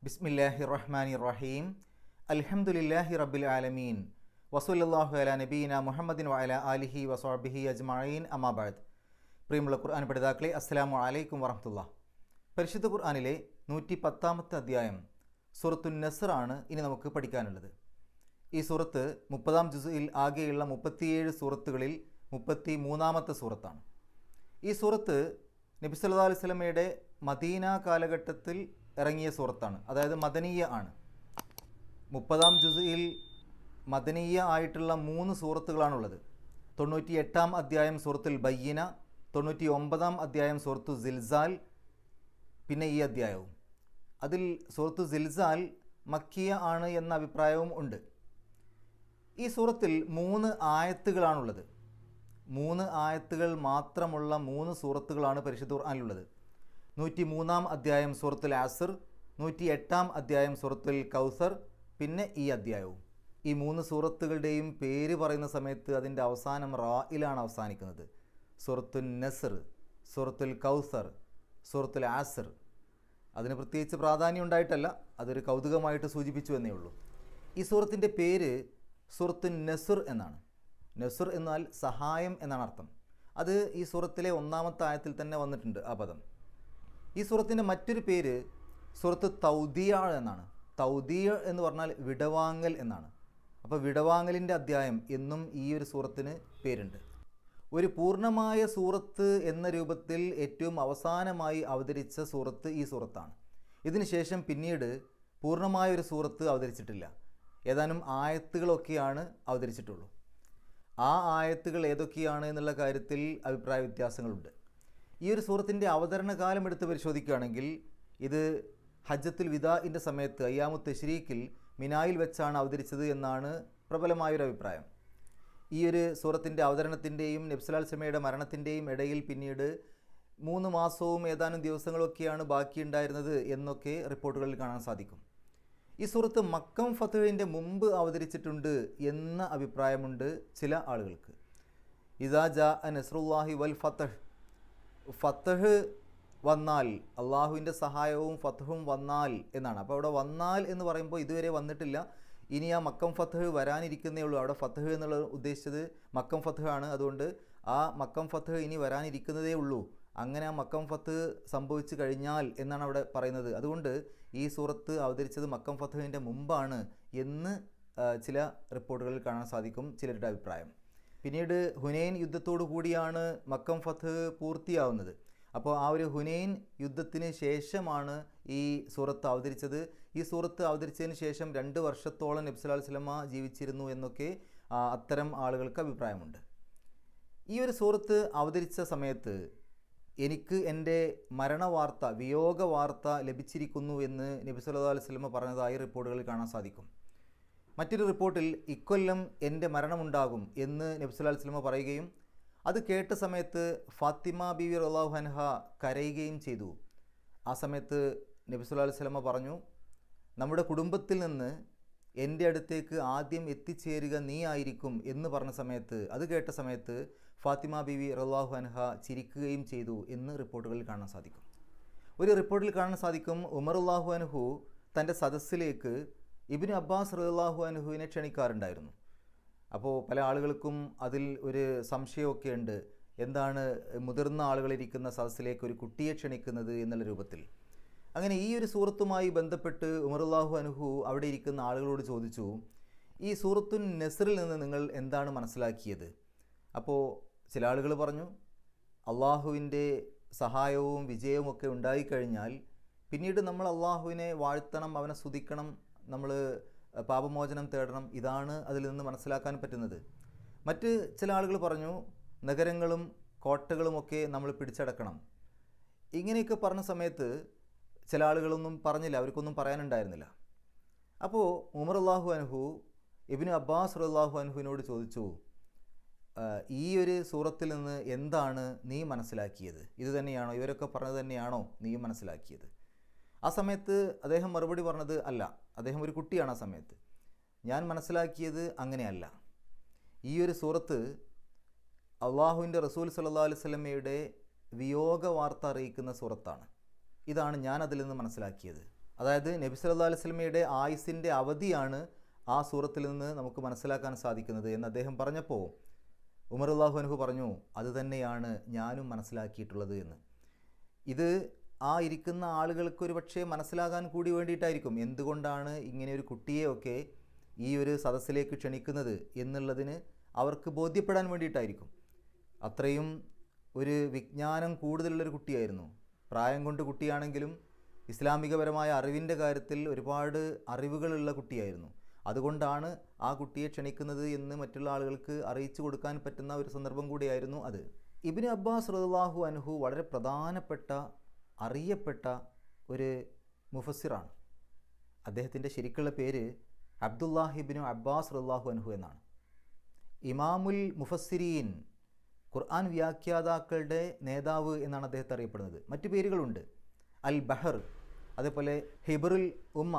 ബിസ്മില്ലാഹിർ റഹ്മാനിർ റഹീം. അൽഹംദുലില്ലാഹി റബ്ബിൽ ആലമീൻ. വസല്ലല്ലാഹു അലാ നബീന മുഹമ്മദിൻ വഅലാ ആലിഹി വസ്വഹ്ബിഹി അജ്മഈൻ. അമ്മാ ബഅദ്. പ്രിയമുള്ള ഖുർആൻ പഠിതാക്കളെ, അസ്സലാമു അലൈക്കും വറഹ്മത്തുള്ളാഹി. പരിശുദ്ധ ഖുർആനിലെ 110-ാമത്തെ അധ്യായം സൂറത്തുൻ നസ്ർ ആണ് ഇനി നമുക്ക് പഠിക്കാനുള്ളത്. ഈ സൂറത്ത് 30-ാം ജുസ്ഇൽ ആകെയുള്ള 37 സൂറത്തുകളിൽ 33-ാമത്തെ സൂറത്താണ്. ഈ സൂറത്ത് നബി സല്ലല്ലാഹു അലൈഹി വസല്ലമയുടെ മദീന കാലഘട്ടത്തിൽ ഇറങ്ങിയ സൂറത്താണ്, അതായത് മദനീയ ആണ്. 30-ാം ജുസ്ഇൽ മദനീയ ആയിട്ടുള്ള 3 സൂറത്തുകളാണുള്ളത്. 98-ാം അധ്യായം സൂറത്തുൽ ബയ്യിന, 99-ാം അധ്യായം സൂറത്തു സിൽസാൽ, പിന്നെ ഈ അധ്യായവും. അതിൽ സൂറത്തു സിൽസാൽ മക്കിയ ആണ് എന്ന അഭിപ്രായവും ഉണ്ട്. ഈ സൂറത്തിൽ 3 ആയത്തുകളാണുള്ളത്. 3 ആയത്തുകൾ മാത്രമുള്ള 3 സൂറത്തുകളാണ് പരിശുദ്ധ ഖുർആനിലുള്ളത്. 103-ാം അധ്യായം സൂറത്തുൽ അസ്ർ, 108-ാം അധ്യായം സൂറത്തുൽ കൗസർ, പിന്നെ ഈ അധ്യായവും. ഈ 3 സൂറത്തുകളുടെയും പേര് പറയുന്ന സമയത്ത് അതിൻ്റെ അവസാനം റായിലാണ് അവസാനിക്കുന്നത്. സൂറത്തുൽ നസ്ർ, സൂറത്തുൽ കൗസർ, സൂറത്തുൽ അസ്ർ. അതിന് പ്രത്യേകിച്ച് പ്രാധാന്യം ഉണ്ടായിട്ടല്ല, അതൊരു കൗതുകമായിട്ട് സൂചിപ്പിച്ചു എന്നേ ഉള്ളൂ. ഈ സൂറത്തിൻ്റെ പേര് സൂറത്തുൻ നസ്ർ എന്നാണ്. നസ്ർ എന്നാൽ സഹായം എന്നാണ് അർത്ഥം. അത് ഈ സൂറത്തിലെ 1-ാമത്തെ ആയത്തിൽ തന്നെ വന്നിട്ടുണ്ട് ആ പദം. ഈ സൂറത്തിൻ്റെ മറ്റൊരു പേര് സൂറത്ത് തൗദിയ എന്നാണ്. തൗദിയ എന്ന് പറഞ്ഞാൽ വിടവാങ്ങൽ എന്നാണ്. അപ്പോൾ വിടവാങ്ങലിൻ്റെ അധ്യായം എന്നും ഈ ഒരു സൂറത്തിന് പേരുണ്ട്. ഒരു പൂർണ്ണമായ സൂറത്ത് എന്ന രൂപത്തിൽ ഏറ്റവും അവസാനമായി അവതരിച്ച സൂറത്ത് ഈ സൂറത്താണ്. ഇതിനു ശേഷം പിന്നീട് പൂർണ്ണമായ ഒരു സൂറത്ത് അവതരിച്ചിട്ടില്ല. ഏതാനും ആയത്തുകളൊക്കെയാണ് അവതരിച്ചിട്ടുള്ളൂ. ആ ആയത്തുകൾ ഏതൊക്കെയാണ് എന്നുള്ള കാര്യത്തിൽ അഭിപ്രായ വ്യത്യാസങ്ങളുണ്ട്. ഈ ഒരു സൂറത്തിൻ്റെ അവതരണ കാലം എടുത്ത് പരിശോധിക്കുകയാണെങ്കിൽ ഇത് ഹജ്ജത്തുൽ വിദാഇൻ്റെ സമയത്ത് അയ്യാമു തശ്രീക്കിൽ മിനായിൽ വെച്ചാണ് അവതരിച്ചത് എന്നാണ് പ്രബലമായൊരു അഭിപ്രായം. ഈ ഒരു സൂറത്തിൻ്റെ അവതരണത്തിൻ്റെയും നബി സല്ലല്ലാഹു അലൈഹി വസല്ലമയുടെ മരണത്തിൻ്റെയും ഇടയിൽ പിന്നീട് 3 മാസവും ഏതാനും ദിവസങ്ങളൊക്കെയാണ് ബാക്കിയുണ്ടായിരുന്നത് എന്നൊക്കെ റിപ്പോർട്ടുകളിൽ കാണാൻ സാധിക്കും. ഈ സൂറത്ത് മക്കം ഫത്ഹിൻ്റെ മുമ്പ് അവതരിച്ചിട്ടുണ്ട് എന്ന അഭിപ്രായമുണ്ട് ചില ആളുകൾക്ക്. ഇദാ ജാഅ നസ്റുല്ലാഹി വൽ ഫത്ഹ്, ഫത്ഹ് വന്നാൽ, അള്ളാഹുവിൻ്റെ സഹായവും ഫത്ഹും വന്നാൽ എന്നാണ്. അപ്പോൾ അവിടെ വന്നാൽ എന്ന് പറയുമ്പോൾ ഇതുവരെ വന്നിട്ടില്ല, ഇനി ആ മക്കം ഫത്ഹ് വരാനിരിക്കുന്നേ ഉള്ളൂ. അവിടെ ഫത്ഹ് എന്നുള്ള ഉദ്ദേശിച്ചത് മക്കം ഫത്ഹ് ആണ്. അതുകൊണ്ട് ആ മക്കം ഫത്ഹ് ഇനി വരാനിരിക്കുന്നതേ ഉള്ളൂ. അങ്ങനെ ആ മക്കം ഫത്ഹ് സംഭവിച്ചു കഴിഞ്ഞാൽ എന്നാണ് അവിടെ പറയുന്നത്. അതുകൊണ്ട് ഈ സൂറത്ത് അവതരിച്ചത് മക്കം ഫത്ഹിൻ്റെ മുമ്പാണ് എന്ന് ചില റിപ്പോർട്ടുകളിൽ കാണാൻ സാധിക്കും, ചിലരുടെ അഭിപ്രായം. പിന്നീട് ഹുനൈൻ യുദ്ധത്തോടു കൂടിയാണ് മക്കം ഫത്ഹ് പൂർത്തിയാവുന്നത്. അപ്പോൾ ആ ഒരു ഹുനൈൻ യുദ്ധത്തിന് ശേഷമാണ് ഈ സൂറത്ത് അവതരിച്ചത്. ഈ സൂറത്ത് അവതരിച്ചതിന് ശേഷം 2 വർഷത്തോളം നബി സല്ലല്ലാഹു അലൈഹി വസല്ലമ ജീവിച്ചിരുന്നു എന്നൊക്കെ അത്തരം ആളുകൾക്ക് അഭിപ്രായമുണ്ട്. ഈ ഒരു സൂറത്ത് അവതരിച്ച സമയത്ത് എനിക്ക് എൻ്റെ മരണവാർത്ത, വിയോഗ വാർത്ത ലഭിച്ചിരിക്കുന്നു എന്ന് നബി സല്ലല്ലാഹു അലൈഹി വസല്ലമ പറഞ്ഞതായി റിപ്പോർട്ടുകളിൽ കാണാൻ സാധിക്കും. മറ്റൊരു റിപ്പോർട്ടിൽ ഇക്കൊല്ലം എൻ്റെ മരണമുണ്ടാകും എന്ന് നബി സല്ലല്ലാഹു അലൈഹി വസല്ലമ പറയുകയും അത് കേട്ട സമയത്ത് ഫാത്തിമ ബീവി റളിയല്ലാഹു അൻഹ കരയുകയും ചെയ്തു. ആ സമയത്ത് നബി സല്ലല്ലാഹു അലൈഹി വസല്ലമ പറഞ്ഞു, നമ്മുടെ കുടുംബത്തിൽ നിന്ന് എൻ്റെ അടുത്തേക്ക് ആദ്യം എത്തിച്ചേരുക നീ ആയിരിക്കും എന്ന് പറഞ്ഞ സമയത്ത്, അത് കേട്ട സമയത്ത് ഫാത്തിമ ബീവി റളിയല്ലാഹു അൻഹ ചിരിക്കുകയും ചെയ്തു എന്ന് റിപ്പോർട്ടുകളിൽ കാണാൻ സാധിക്കും. ഒരു റിപ്പോർട്ടിൽ കാണാൻ സാധിക്കും, ഉമർ റളിയല്ലാഹു അൻഹു തൻ്റെ സദസ്സിലേക്ക് ഇബ്നു അബ്ബാസ് റളിയല്ലാഹു അൻഹുവിനെ ക്ഷണിക്കാറുണ്ടായിരുന്നു. അപ്പോൾ പല ആളുകൾക്കും അതിൽ ഒരു സംശയമൊക്കെ ഉണ്ട്, എന്താണ് മുതിർന്ന ആളുകളിരിക്കുന്ന സദസ്സിലേക്ക് ഒരു കുട്ടിയെ ക്ഷണിക്കുന്നത് എന്നുള്ള രൂപത്തിൽ. അങ്ങനെ ഈ ഒരു സൂറത്തുമായി ബന്ധപ്പെട്ട് ഉമർ റളിയല്ലാഹു അൻഹു അവിടെ ഇരിക്കുന്ന ആളുകളോട് ചോദിച്ചു, ഈ സൂറത്തുൻ നസ്റിൽ നിന്ന് നിങ്ങൾ എന്താണ് മനസ്സിലാക്കിയത്? അപ്പോൾ ചില ആളുകൾ പറഞ്ഞു, അള്ളാഹുവിൻ്റെ സഹായവും വിജയവും ഒക്കെ ഉണ്ടായിക്കഴിഞ്ഞാൽ പിന്നീട് നമ്മൾ അള്ളാഹുവിനെ വാഴ്ത്തണം, അവനെ സ്തുതിക്കണം, നമ്മൾ പാപമോചനം തേടണം, ഇതാണ് അതിൽ നിന്ന് മനസ്സിലാക്കാൻ പറ്റുന്നത്. മറ്റ് ചില ആളുകൾ പറഞ്ഞു, നഗരങ്ങളും കോട്ടകളുമൊക്കെ നമ്മൾ പിടിച്ചടക്കണം. ഇങ്ങനെയൊക്കെ പറഞ്ഞ സമയത്ത് ചില ആളുകളൊന്നും പറഞ്ഞില്ല, അവർക്കൊന്നും പറയാനുണ്ടായിരുന്നില്ല. അപ്പോൾ ഉമർ റളിയല്ലാഹു അൻഹു ഇബ്നു അബ്ബാസ് റളിയല്ലാഹു അൻഹുവിനോട് ചോദിച്ചു, ഈ ഒരു സൂറത്തിൽ നിന്ന് എന്താണ് നീ മനസ്സിലാക്കിയത്? ഇത് തന്നെയാണോ, ഇവരൊക്കെ പറഞ്ഞത് തന്നെയാണോ നീ മനസ്സിലാക്കിയത്? ആ സമയത്ത് അദ്ദേഹം മറുപടി പറഞ്ഞത് അല്ല, അദ്ദേഹം ഒരു കുട്ടിയാണ് ആ സമയത്ത്. ഞാൻ മനസ്സിലാക്കിയത് അങ്ങനെയല്ല. ഈ ഒരു സൂറത്ത് അള്ളാഹുവിൻ്റെ റസൂൽ സല്ലല്ലാഹു അലൈഹി വസല്ലമയുടെ വിയോഗ വാർത്ത അറിയിക്കുന്ന സൂറത്താണ്. ഇതാണ് ഞാൻ അതിൽ നിന്ന് മനസ്സിലാക്കിയത്. അതായത് നബി സല്ലല്ലാഹു അലൈഹി വസല്ലമയുടെ ആയുസ്സിൻ്റെ അവധിയാണ് ആ സൂറത്തിൽ നിന്ന് നമുക്ക് മനസ്സിലാക്കാൻ സാധിക്കുന്നത് എന്ന് അദ്ദേഹം പറഞ്ഞപ്പോൾ ഉമർ റളിയല്ലാഹു അൻഹു പറഞ്ഞു, അത് തന്നെയാണ് ഞാനും മനസ്സിലാക്കിയിട്ടുള്ളത് എന്ന്. ഇത് ആ ഇരിക്കുന്ന ആളുകൾക്ക് ഒരു പക്ഷേ മനസ്സിലാകാൻ കൂടി വേണ്ടിയിട്ടായിരിക്കും എന്തുകൊണ്ടാണ് ഇങ്ങനെ ഒരു കുട്ടിയെയൊക്കെ ഈ ഒരു സദസ്സിലേക്ക് ക്ഷണിക്കുന്നത് എന്നുള്ളതിന് അവർക്ക് ബോധ്യപ്പെടാൻ വേണ്ടിയിട്ടായിരിക്കും. അത്രയും ഒരു വിജ്ഞാനം കൂടുതലുള്ളൊരു കുട്ടിയായിരുന്നു. പ്രായം കൊണ്ട് കുട്ടിയാണെങ്കിലും ഇസ്ലാമികപരമായ അറിവിൻ്റെ കാര്യത്തിൽ ഒരുപാട് അറിവുകളുള്ള കുട്ടിയായിരുന്നു. അതുകൊണ്ടാണ് ആ കുട്ടിയെ ക്ഷണിക്കുന്നത് എന്ന് മറ്റുള്ള ആളുകൾക്ക് അറിയിച്ചു കൊടുക്കാൻ പറ്റുന്ന ഒരു സന്ദർഭം കൂടിയായിരുന്നു അത്. ഇബ്നു അബ്ബാസ് റളിയല്ലാഹു അൻഹു വളരെ പ്രധാനപ്പെട്ട അറിയപ്പെട്ട ഒരു മുഫസ്സിറാണ്. അദ്ദേഹത്തിൻ്റെ ശരിക്കുള്ള പേര് അബ്ദുല്ലാഹി ഇബ്നു അബ്ബാസ് റളിയല്ലാഹു അൻഹു എന്നാണ്. ഇമാമുൽ മുഫസ്സിരീൻ, ഖുർആൻ വ്യാഖ്യാതാക്കളുടെ നേതാവ് എന്നാണ് അദ്ദേഹത്തെ അറിയപ്പെടുന്നത്. മറ്റു പേരുകളുണ്ട്, അൽ ബഹർ, അതേപോലെ ഹിബറുൽ ഉമ്മ,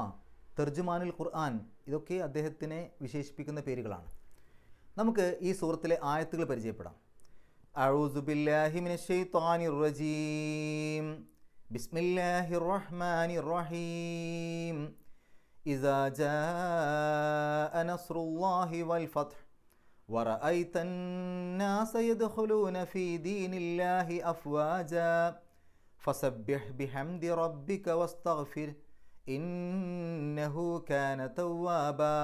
തർജുമാനുൽ ഖുർആൻ, ഇതൊക്കെ അദ്ദേഹത്തിനെ വിശേഷിപ്പിക്കുന്ന പേരുകളാണ്. നമുക്ക് ഈ സൂറത്തിലെ ആയത്തുകൾ പരിചയപ്പെടാം. അഊസു ബില്ലാഹി മിനശ് ശൈത്വാനിർ റജീം. ബിസ്മില്ലാഹിർ റഹ്മാനിർ റഹീം. ഇസാ ജാഅ നസ്റുല്ലാഹി വൽ ഫത്ഹ് വറഅയ്ത الناس يدخلون في دين الله أفواجا فسبح بحمد ربك واستغفر إنه كان توابا.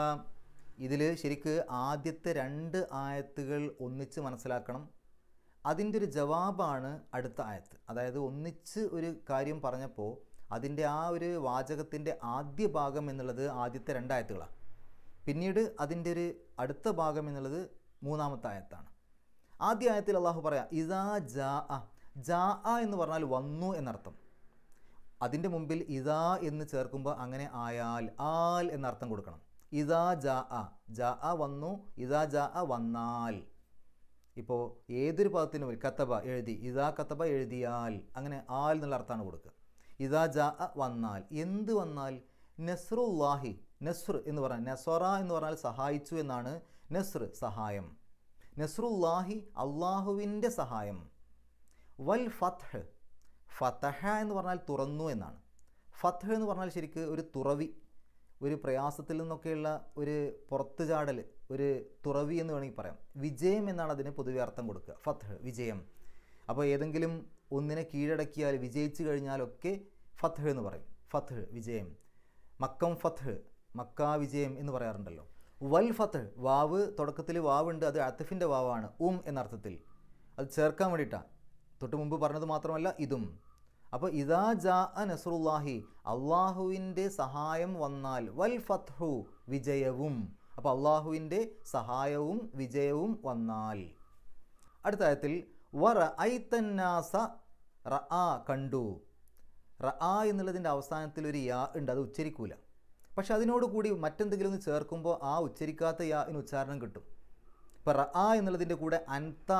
ഇതിൽ ശരിക്ക് ആദ്യത്തെ 2 ആയത്തുകൾ ഒന്നിച്ച് മനസ്സിലാക്കണം. അതിൻ്റെ ഒരു ജവാബാണ് അടുത്ത ആയത്ത്. അതായത് ഒന്നിച്ച് ഒരു കാര്യം പറഞ്ഞപ്പോൾ അതിൻ്റെ ആ ഒരു വാചകത്തിൻ്റെ ആദ്യ ഭാഗം എന്നുള്ളത് ആദ്യത്തെ 2 ആയത്തുകളാണ്. പിന്നീട് അതിൻ്റെ ഒരു അടുത്ത ഭാഗം എന്നുള്ളത് 3-ാമത്തെ ആയത്താണ്. ആദ്യ ആയത്തിൽ അള്ളാഹു പറയാം ഇദാ ജാ അ. ജാ അ എന്ന് പറഞ്ഞാൽ വന്നു എന്നർത്ഥം. അതിൻ്റെ മുമ്പിൽ ഇദാ എന്ന് ചേർക്കുമ്പോൾ അങ്ങനെ ആയാൽ, ആൽ എന്നർത്ഥം കൊടുക്കണം. ഇദാ ജാ അ, ജാ അ വന്നു, ഇദാ ജാ അ വന്നാൽ. ഇപ്പോൾ ഏതൊരു പദത്തിനും കത്തബ എഴുതി, ഇദാ കത്തബ എഴുതിയാൽ, അങ്ങനെ ആൽ എന്നുള്ള അർത്ഥമാണ് കൊടുക്കുക. ഇദാ ജാ അ വന്നാൽ, എന്ത് വന്നാൽ? നസ്റുല്ലാഹി, നസ്ർ എന്ന് പറഞ്ഞാൽ, നസ്വറ എന്ന് പറഞ്ഞാൽ സഹായിച്ചു എന്നാണ്. നസ്ർ സഹായം, നസ്റുല്ലാഹി അള്ളാഹുവിൻ്റെ സഹായം. വൽ ഫത്ഹ്, ഫതഹ എന്ന് പറഞ്ഞാൽ തുറന്നു എന്നാണ്. ഫത്ഹ് എന്ന് പറഞ്ഞാൽ ശരിക്ക് ഒരു തുറവി, ഒരു പ്രയാസത്തിൽ നിന്നൊക്കെയുള്ള ഒരു പുറത്തു ചാടൽ, ഒരു തുറവി എന്ന് വേണമെങ്കിൽ പറയാം. വിജയം എന്നാണ് അതിന് പൊതുവെ അർത്ഥം കൊടുക്കുക. ഫത്ഹ് വിജയം. അപ്പോൾ ഏതെങ്കിലും ഒന്നിനെ കീഴടക്കിയാൽ, വിജയിച്ചു കഴിഞ്ഞാലൊക്കെ ഫത്ഹ് എന്ന് പറയും. ഫത്ഹ് വിജയം. മക്കം ഫത്ഹ്, മക്ക വിജയം എന്ന് പറയാറുണ്ടല്ലോ. വൽ ഫത്ഹ്, വാവ് തുടക്കത്തിൽ വാവുണ്ട്, അത് അത്ഫിൻ്റെ വാവാണ്, എന്നർത്ഥത്തിൽ. അത് ചേർക്കാൻ വേണ്ടിയിട്ടാണ്. തൊട്ട് മുമ്പ് പറഞ്ഞത് മാത്രമല്ല ഇതും. അപ്പോൾ ഇദാ ജാ അ നസ്റുല്ലാഹി, അള്ളാഹുവിൻ്റെ സഹായം വന്നാൽ, വൽ ഫത്ഹു വിജയവും. അപ്പോൾ അള്ളാഹുവിൻ്റെ സഹായവും വിജയവും വന്നാൽ. അടുത്ത ആയത്തിൽ വറഅയ്തന്നാസ, റഅ കണ്ടു. റഅ എന്നുള്ളതിൻ്റെ അവസാനത്തിൽ ഒരു യാ ഉണ്ട്, അത് ഉച്ചരിക്കൂല. പക്ഷെ അതിനോടുകൂടി മറ്റെന്തെങ്കിലും ഒന്ന് ചേർക്കുമ്പോൾ ആ ഉച്ചരിക്കാത്ത യാന് ഉച്ചാരണം കിട്ടും. ഇപ്പോൾ റഅ എന്നുള്ളതിൻ്റെ കൂടെ അൻത,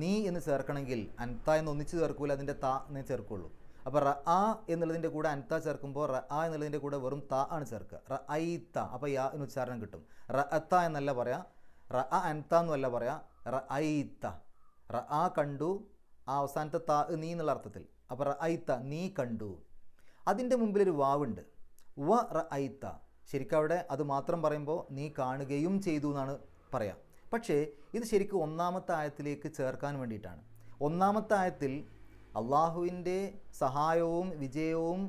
നീ എന്ന് ചേർക്കണമെങ്കിൽ അൻത എന്ന് ഒന്നിച്ച് ചേർക്കൂല, അതിൻ്റെ ത എന്നേ ചേർക്കുള്ളൂ. അപ്പോൾ റഅ എന്നുള്ളതിൻ്റെ കൂടെ അൻത ചേർക്കുമ്പോൾ റഅ എന്നുള്ളതിൻ്റെ കൂടെ വെറും ത ആണ് ചേർക്കുക. റഅയ്ത, അപ്പോൾ യാ എന്ന് ഉച്ചാരണം കിട്ടും. റഅത്ത എന്നല്ല പറയാം, റഅ അൻത എന്നല്ല പറയാം, റഅയ്ത. റഅ കണ്ടു, ആ അവസാനത്തെ ത നീ എന്നുള്ള അർത്ഥത്തിൽ. അപ്പോൾ റഅയ്ത നീ കണ്ടു. അതിൻ്റെ മുമ്പിലൊരു വാവുണ്ട്, വ റഅയ്ത. ശരിക്കും അവിടെ അത് മാത്രം പറയുമ്പോൾ നീ കാണുകയും ചെയ്തു എന്നാണ് പറയാം. പക്ഷേ ഇത് ശരിക്കും 1-ാമത്തെ ആയത്തിലേക്ക് ചേർക്കാൻ വേണ്ടിയിട്ടാണ്. 1-ാമത്തെ ആയത്തിൽ അള്ളാഹുവിൻ്റെ സഹായവും വിജയവും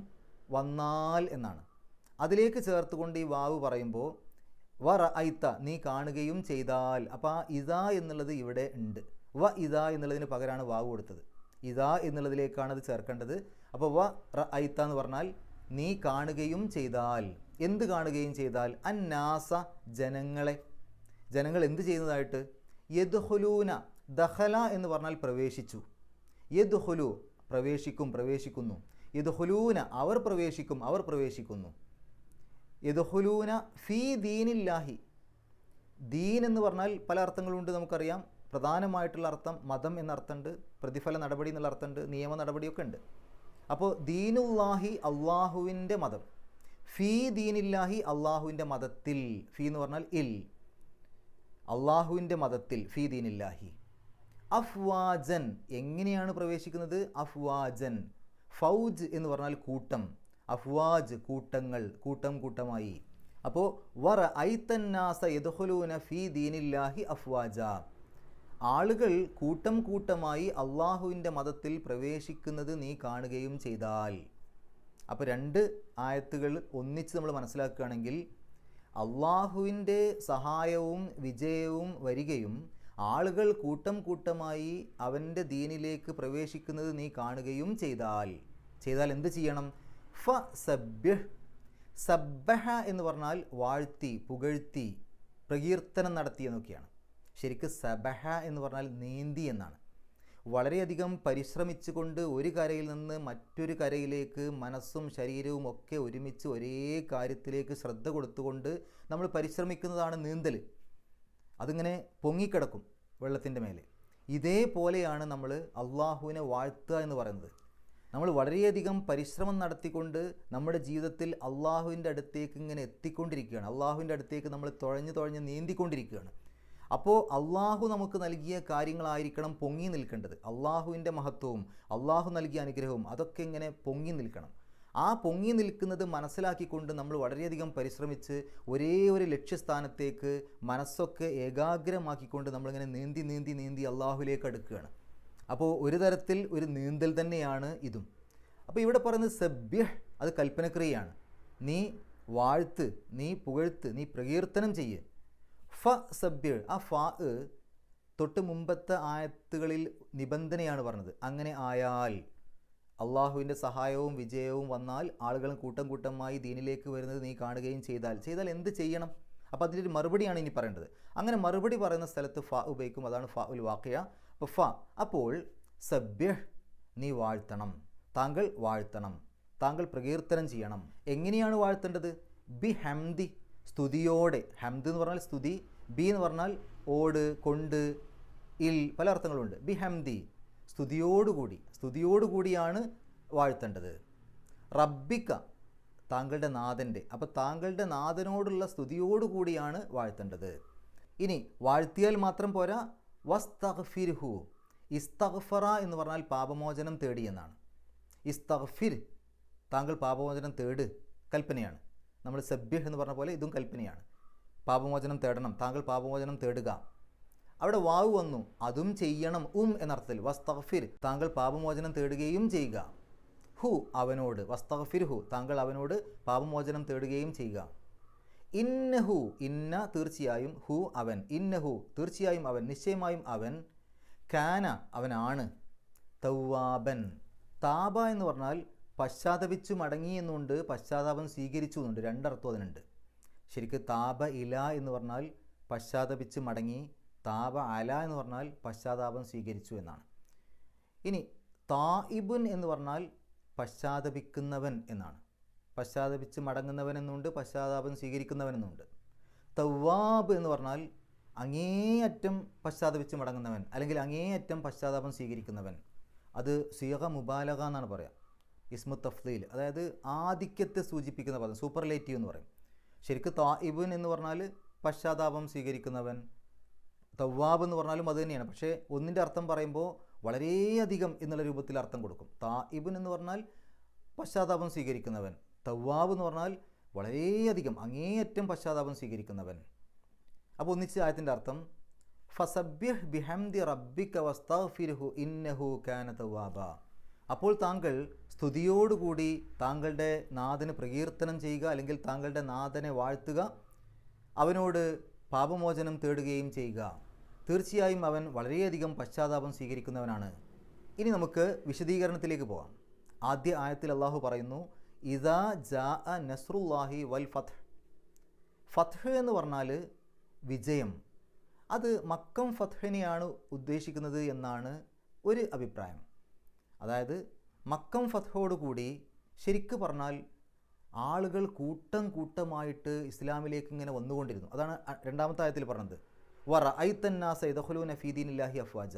വന്നാൽ എന്നാണ്. അതിലേക്ക് ചേർത്തുകൊണ്ട് ഈ വാവ് പറയുമ്പോൾ വ റഅയ്ത നീ കാണുകയും ചെയ്താൽ. അപ്പോൾ ആ ഇദാ എന്നുള്ളത് ഇവിടെ ഉണ്ട്. വ ഇദാ എന്നുള്ളതിന് പകരമാണ് വാവ് കൊടുത്തത്. ഇദാ എന്നുള്ളതിലേക്കാണ് അത് ചേർക്കേണ്ടത്. അപ്പോൾ വ റഅയ്ത എന്ന് പറഞ്ഞാൽ നീ കാണുകയും ചെയ്താൽ. എന്ത് കാണുകയും ചെയ്താൽ? അന്നാസ ജനങ്ങളെ. ജനങ്ങൾ എന്ത് ചെയ്യുന്നതായിട്ട്? യദ്ഖുലൂന, ദഖല എന്ന് പറഞ്ഞാൽ പ്രവേശിച്ചു. യദ്ഖുലു പ്രവേശിക്കും, പ്രവേശിക്കുന്നു. യദ്ഖുലൂന അവർ പ്രവേശിക്കും, അവർ പ്രവേശിക്കുന്നു. യദ്ഖുലൂന ഫീ ദീനില്ലാഹി. ദീൻ എന്ന് പറഞ്ഞാൽ പല അർത്ഥങ്ങളുണ്ട് നമുക്കറിയാം. പ്രധാനമായിട്ടുള്ള അർത്ഥം മതം എന്നർത്ഥമുണ്ട്, പ്രതിഫല നടപടി എന്നുള്ള അർത്ഥമുണ്ട്, നിയമ നടപടിയൊക്കെ ഉണ്ട്. അപ്പോൾ ദീനുല്ലാഹി അള്ളാഹുവിൻ്റെ മതം, ഫീ ദീനില്ലാഹി അള്ളാഹുവിൻ്റെ മതത്തിൽ. ഫീ എന്ന് പറഞ്ഞാൽ ഇൽ, അള്ളാഹുവിൻ്റെ മതത്തിൽ, ഫീ ദീനില്ലാഹി. അഫ്വാജൻ എങ്ങനെയാണ് പ്രവേശിക്കുന്നത്? അഫ്വാജൻ. ഫൗജ് എന്ന് പറഞ്ഞാൽ കൂട്ടം, അഫ്വാജ് കൂട്ടങ്ങൾ, കൂട്ടം കൂട്ടമായി. അപ്പോൾ വറഅയ്തന്നാസ യദ്ഖുലൂന ഫീ ദീനില്ലാഹി അഫ്വാജ, ആളുകൾ കൂട്ടം കൂട്ടമായി അള്ളാഹുവിൻ്റെ മതത്തിൽ പ്രവേശിക്കുന്നത് നീ കാണുകയും ചെയ്താൽ. അപ്പോൾ രണ്ട് ആയത്തുകൾ ഒന്നിച്ച് നമ്മൾ മനസ്സിലാക്കുകയാണെങ്കിൽ അള്ളാഹുവിൻ്റെ സഹായവും വിജയവും വരികയും ആളുകൾ കൂട്ടം കൂട്ടമായി അവൻ്റെ ദീനിലേക്ക് പ്രവേശിക്കുന്നത് നീ കാണുകയും ചെയ്താൽ എന്ത് ചെയ്യണം? ഫസബ്ബിഹ്, സബ്ബഹ എന്ന് പറഞ്ഞാൽ വാഴ്ത്തി, പുകഴ്ത്തി, പ്രകീർത്തനം നടത്തി എന്നൊക്കെയാണ്. ശരിക്കും സബഹ എന്ന് പറഞ്ഞാൽ നീന്തി എന്നാണ്. വളരെയധികം പരിശ്രമിച്ചുകൊണ്ട് ഒരു കരയിൽ നിന്ന് മറ്റൊരു കരയിലേക്ക് മനസ്സും ശരീരവും ഒക്കെ ഒരുമിച്ച് ഒരേ കാര്യത്തിലേക്ക് ശ്രദ്ധ കൊടുത്തുകൊണ്ട് നമ്മൾ പരിശ്രമിക്കുന്നതാണ് നീന്തൽ. അതിങ്ങനെ പൊങ്ങിക്കിടക്കും വെള്ളത്തിൻ്റെ മേലെ. ഇതേപോലെയാണ് നമ്മൾ അള്ളാഹുവിനെ വാഴ്ത്തുക എന്ന് പറയുന്നത്. നമ്മൾ വളരെയധികം പരിശ്രമം നടത്തിക്കൊണ്ട് നമ്മുടെ ജീവിതത്തിൽ അള്ളാഹുവിൻ്റെ അടുത്തേക്ക് ഇങ്ങനെ എത്തിക്കൊണ്ടിരിക്കുകയാണ്. അള്ളാഹുവിൻ്റെ അടുത്തേക്ക് നമ്മൾ തുഴഞ്ഞ് നീന്തിക്കൊണ്ടിരിക്കുകയാണ്. അപ്പോൾ അള്ളാഹു നമുക്ക് നൽകിയ കാര്യങ്ങളായിരിക്കണം പൊങ്ങി നിൽക്കേണ്ടത്. അള്ളാഹുവിൻ്റെ മഹത്വവും അള്ളാഹു നൽകിയ അനുഗ്രഹവും അതൊക്കെ ഇങ്ങനെ പൊങ്ങി നിൽക്കണം. ആ പൊങ്ങി നിൽക്കുന്നത് മനസ്സിലാക്കിക്കൊണ്ട് നമ്മൾ വളരെയധികം പരിശ്രമിച്ച് ഒരേ ഒരു ലക്ഷ്യസ്ഥാനത്തേക്ക് മനസ്സൊക്കെ ഏകാഗ്രമാക്കിക്കൊണ്ട് നമ്മളിങ്ങനെ നീന്തി അള്ളാഹുവിലേക്ക് അടുക്കുകയാണ്. അപ്പോൾ ഒരു തരത്തിൽ ഒരു നീന്തൽ തന്നെയാണ് ഇതും. അപ്പോൾ ഇവിടെ പറയുന്നത് സബ്യഹ്, അത് കൽപ്പനക്രിയയാണ്. നീ വാഴ്ത്ത്, നീ പുകഴ്ത്ത്, നീ പ്രകീർത്തനം ചെയ്യ്. ഫ സബ്യഹ്, ആ ഫ തൊട്ട് മുമ്പത്തെ ആയത്തുകളിൽ നിബന്ധനയാണ് പറഞ്ഞത്. അങ്ങനെ ആയാൽ, അള്ളാഹുവിൻ്റെ സഹായവും വിജയവും വന്നാൽ ആളുകൾ കൂട്ടം കൂട്ടമായി ദീനിലേക്ക് വരുന്നത് നീ കാണുകയും ചെയ്താൽ എന്ത് ചെയ്യണം? അപ്പോൾ അതിൻ്റെ ഒരു മറുപടിയാണ് ഇനി പറയേണ്ടത്. അങ്ങനെ മറുപടി പറയുന്ന സ്ഥലത്ത് ഫ ഉപയോഗിക്കും. അതാണ് ഫ ഉൽ വാഖിയ. അപ്പോൾ ഫ, അപ്പോൾ സബ്യഹ്, നീ വാഴ്ത്തണം, താങ്കൾ വാഴ്ത്തണം, താങ്കൾ പ്രകീർത്തനം ചെയ്യണം. എങ്ങനെയാണ് വാഴ്ത്തേണ്ടത്? ബി ഹംദി, സ്തുതിയോടെ. ഹംദ് എന്ന് പറഞ്ഞാൽ സ്തുതി, ബി എന്ന് പറഞ്ഞാൽ ഓട്, കൊണ്ട്, ഇൽ, പല അർത്ഥങ്ങളുണ്ട്. ബി ഹംദി, സ്തുതിയോടുകൂടിയാണ് വാഴ്ത്തേണ്ടത്. റബ്ബിക്ക, താങ്കളുടെ നാഥൻ്റെ. അപ്പോൾ താങ്കളുടെ നാഥനോടുള്ള സ്തുതിയോടുകൂടിയാണ് വാഴ്ത്തേണ്ടത്. ഇനി വാഴ്ത്തിയാൽ മാത്രം പോരാ, വസ്തഗ്ഫിർഹു, ഇസ്തഗ്ഫറ എന്ന് പറഞ്ഞാൽ പാപമോചനം തേടി എന്നാണ്. ഇസ്തഗ്ഫിർ, താങ്കൾ പാപമോചനം തേട്, കൽപ്പനയാണ്. നമ്മൾ സബ്യഹ് എന്ന് പറഞ്ഞ പോലെ ഇതും കൽപ്പനയാണ്. പാപമോചനം തേടണം, താങ്കൾ പാപമോചനം തേടുക. അവിടെ വാവ് വന്നു, അതും ചെയ്യണം, എന്നർത്ഥത്തിൽ. വസ്തഗ്ഫിർ, താങ്കൾ പാപമോചനം തേടുകയും ചെയ്യുക. ഹു, അവനോട്. വസ്തഗ്ഫിർഹു, താങ്കൾ അവനോട് പാപമോചനം തേടുകയും ചെയ്യുക. ഇന്നഹു, ഇന്ന തീർച്ചയായും, ഹു അവൻ, ഇന്നഹു തീർച്ചയായും അവൻ, നിശ്ചയമായും അവൻ, കാന അവനാണ്, തവ്വാബൻ. താബ എന്ന് പറഞ്ഞാൽ പശ്ചാത്തപിച്ചു മടങ്ങി എന്നുണ്ട്, പശ്ചാത്താപം സ്വീകരിച്ചു എന്നുണ്ട്. രണ്ടർത്ഥം അതിനുണ്ട്. ശരിക്കും താബ ഇല എന്ന് പറഞ്ഞാൽ പശ്ചാത്തപിച്ച് മടങ്ങി, താബ അല എന്ന് പറഞ്ഞാൽ പശ്ചാത്താപം സ്വീകരിച്ചു എന്നാണ്. ഇനി തായിബുൻ എന്ന് പറഞ്ഞാൽ പശ്ചാത്തപിക്കുന്നവൻ എന്നാണ്. പശ്ചാത്തപിച്ച് മടങ്ങുന്നവൻ എന്നുണ്ട്, പശ്ചാത്താപം സ്വീകരിക്കുന്നവൻ എന്നുണ്ട്. തവ്വാബ് എന്ന് പറഞ്ഞാൽ അങ്ങേയറ്റം പശ്ചാത്തപിച്ച് മടങ്ങുന്നവൻ, അല്ലെങ്കിൽ അങ്ങേയറ്റം പശ്ചാത്താപം സ്വീകരിക്കുന്നവൻ. അത് സിയഗ മുബാലഗ എന്നാണ് പറയുക. ഇസ്മു തഫ്ദീൽ, അതായത് ആധിക്യത്തെ സൂചിപ്പിക്കുന്ന പദം, സൂപ്പർലേറ്റീവ് എന്ന് പറയും. ശരിക്കും തായിബുൻ എന്ന് പറഞ്ഞാൽ പശ്ചാത്താപം സ്വീകരിക്കുന്നവൻ, തവ്വാബ് എന്ന് പറഞ്ഞാലും അത് തന്നെയാണ്. പക്ഷേ ഒന്നിൻ്റെ അർത്ഥം പറയുമ്പോൾ വളരെയധികം എന്നുള്ള രൂപത്തിൽ അർത്ഥം കൊടുക്കും. തായിബുൻ എന്ന് പറഞ്ഞാൽ പശ്ചാത്താപം സ്വീകരിക്കുന്നവൻ, തവ്വാബ് എന്ന് പറഞ്ഞാൽ വളരെയധികം അങ്ങേയറ്റം പശ്ചാത്താപം സ്വീകരിക്കുന്നവൻ. അപ്പോൾ ഒന്നിച്ച് ആയത്തിൻ്റെ അർത്ഥം ഫസബ്യഹ് ബിഹംദി റബ്ബിക വസ്തഗ്ഫിർഹു ഇന്നഹു കാന തവ്വാബ. അപ്പോൾ താങ്കൾ സ്തുതിയോടുകൂടി താങ്കളുടെ നാഥന് പ്രകീർത്തനം ചെയ്യുക, അല്ലെങ്കിൽ താങ്കളുടെ നാഥനെ വാഴ്ത്തുക, അവനോട് പാപമോചനം തേടുകയും ചെയ്യുക. തീർച്ചയായും അവൻ വളരെയധികം പശ്ചാത്താപം സ്വീകരിക്കുന്നവനാണ്. ഇനി നമുക്ക് വിശദീകരണത്തിലേക്ക് പോകാം. ആദ്യ ആയത്തിൽ അള്ളാഹു പറയുന്നു, ഇദാ ജാഅ നസ്റുല്ലാഹി വൽ ഫത്ഹ്. ഫത്ഹ് എന്ന് പറഞ്ഞാൽ വിജയം. അത് മക്കം ഫത്ഹിനെയാണ് ഉദ്ദേശിക്കുന്നത് എന്നാണ് ഒരു അഭിപ്രായം. അതായത് മക്കം ഫത്ഹോടുകൂടി ശരിക്ക് പറഞ്ഞാൽ ആളുകൾ കൂട്ടം കൂട്ടമായിട്ട് ഇസ്ലാമിലേക്ക് ഇങ്ങനെ വന്നുകൊണ്ടിരുന്നു. അതാണ് രണ്ടാമത്തെ ആയത്തിൽ പറഞ്ഞത്, വറഅയ്തന്നാസ യദ്ഖുലൂന ഫീ ദീനില്ലാഹി അഫ്വാജ.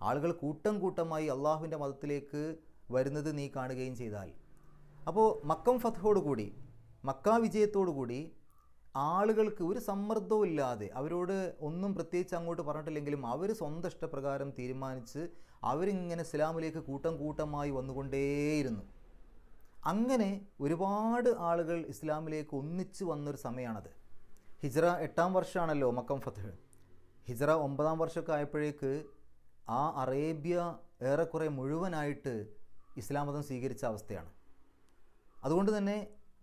ആളുകൾ കൂട്ടം കൂട്ടമായി അള്ളാഹുവിൻ്റെ മതത്തിലേക്ക് വരുന്നത് നീ കാണുകയും ചെയ്താൽ. അപ്പോൾ മക്കം ഫത്ഹോടുകൂടി, മക്ക വിജയത്തോടുകൂടി ആളുകൾക്ക് ഒരു സമ്മർദ്ദവും ഇല്ലാതെ, അവരോട് ഒന്നും പ്രത്യേകിച്ച് അങ്ങോട്ട് പറഞ്ഞിട്ടില്ലെങ്കിലും അവർ സ്വന്തം ഇഷ്ടപ്രകാരം തീരുമാനിച്ച് അവരിങ്ങനെ ഇസ്ലാമിലേക്ക് കൂട്ടം കൂട്ടമായി വന്നുകൊണ്ടേയിരുന്നു. അങ്ങനെ ഒരുപാട് ആളുകൾ ഇസ്ലാമിലേക്ക് ഒന്നിച്ച് വന്നൊരു സമയമാണത്. ഹിജ്റ 8-ാം വർഷമാണല്ലോ മക്കം ഫത്ഹ്. ഹിജ്റ 9-ാം വർഷമൊക്കെ ആയപ്പോഴേക്ക് ആ അറേബ്യ ഏറെക്കുറെ മുഴുവനായിട്ട് ഇസ്ലാം മതം സ്വീകരിച്ച അവസ്ഥയാണ്. അതുകൊണ്ട് തന്നെ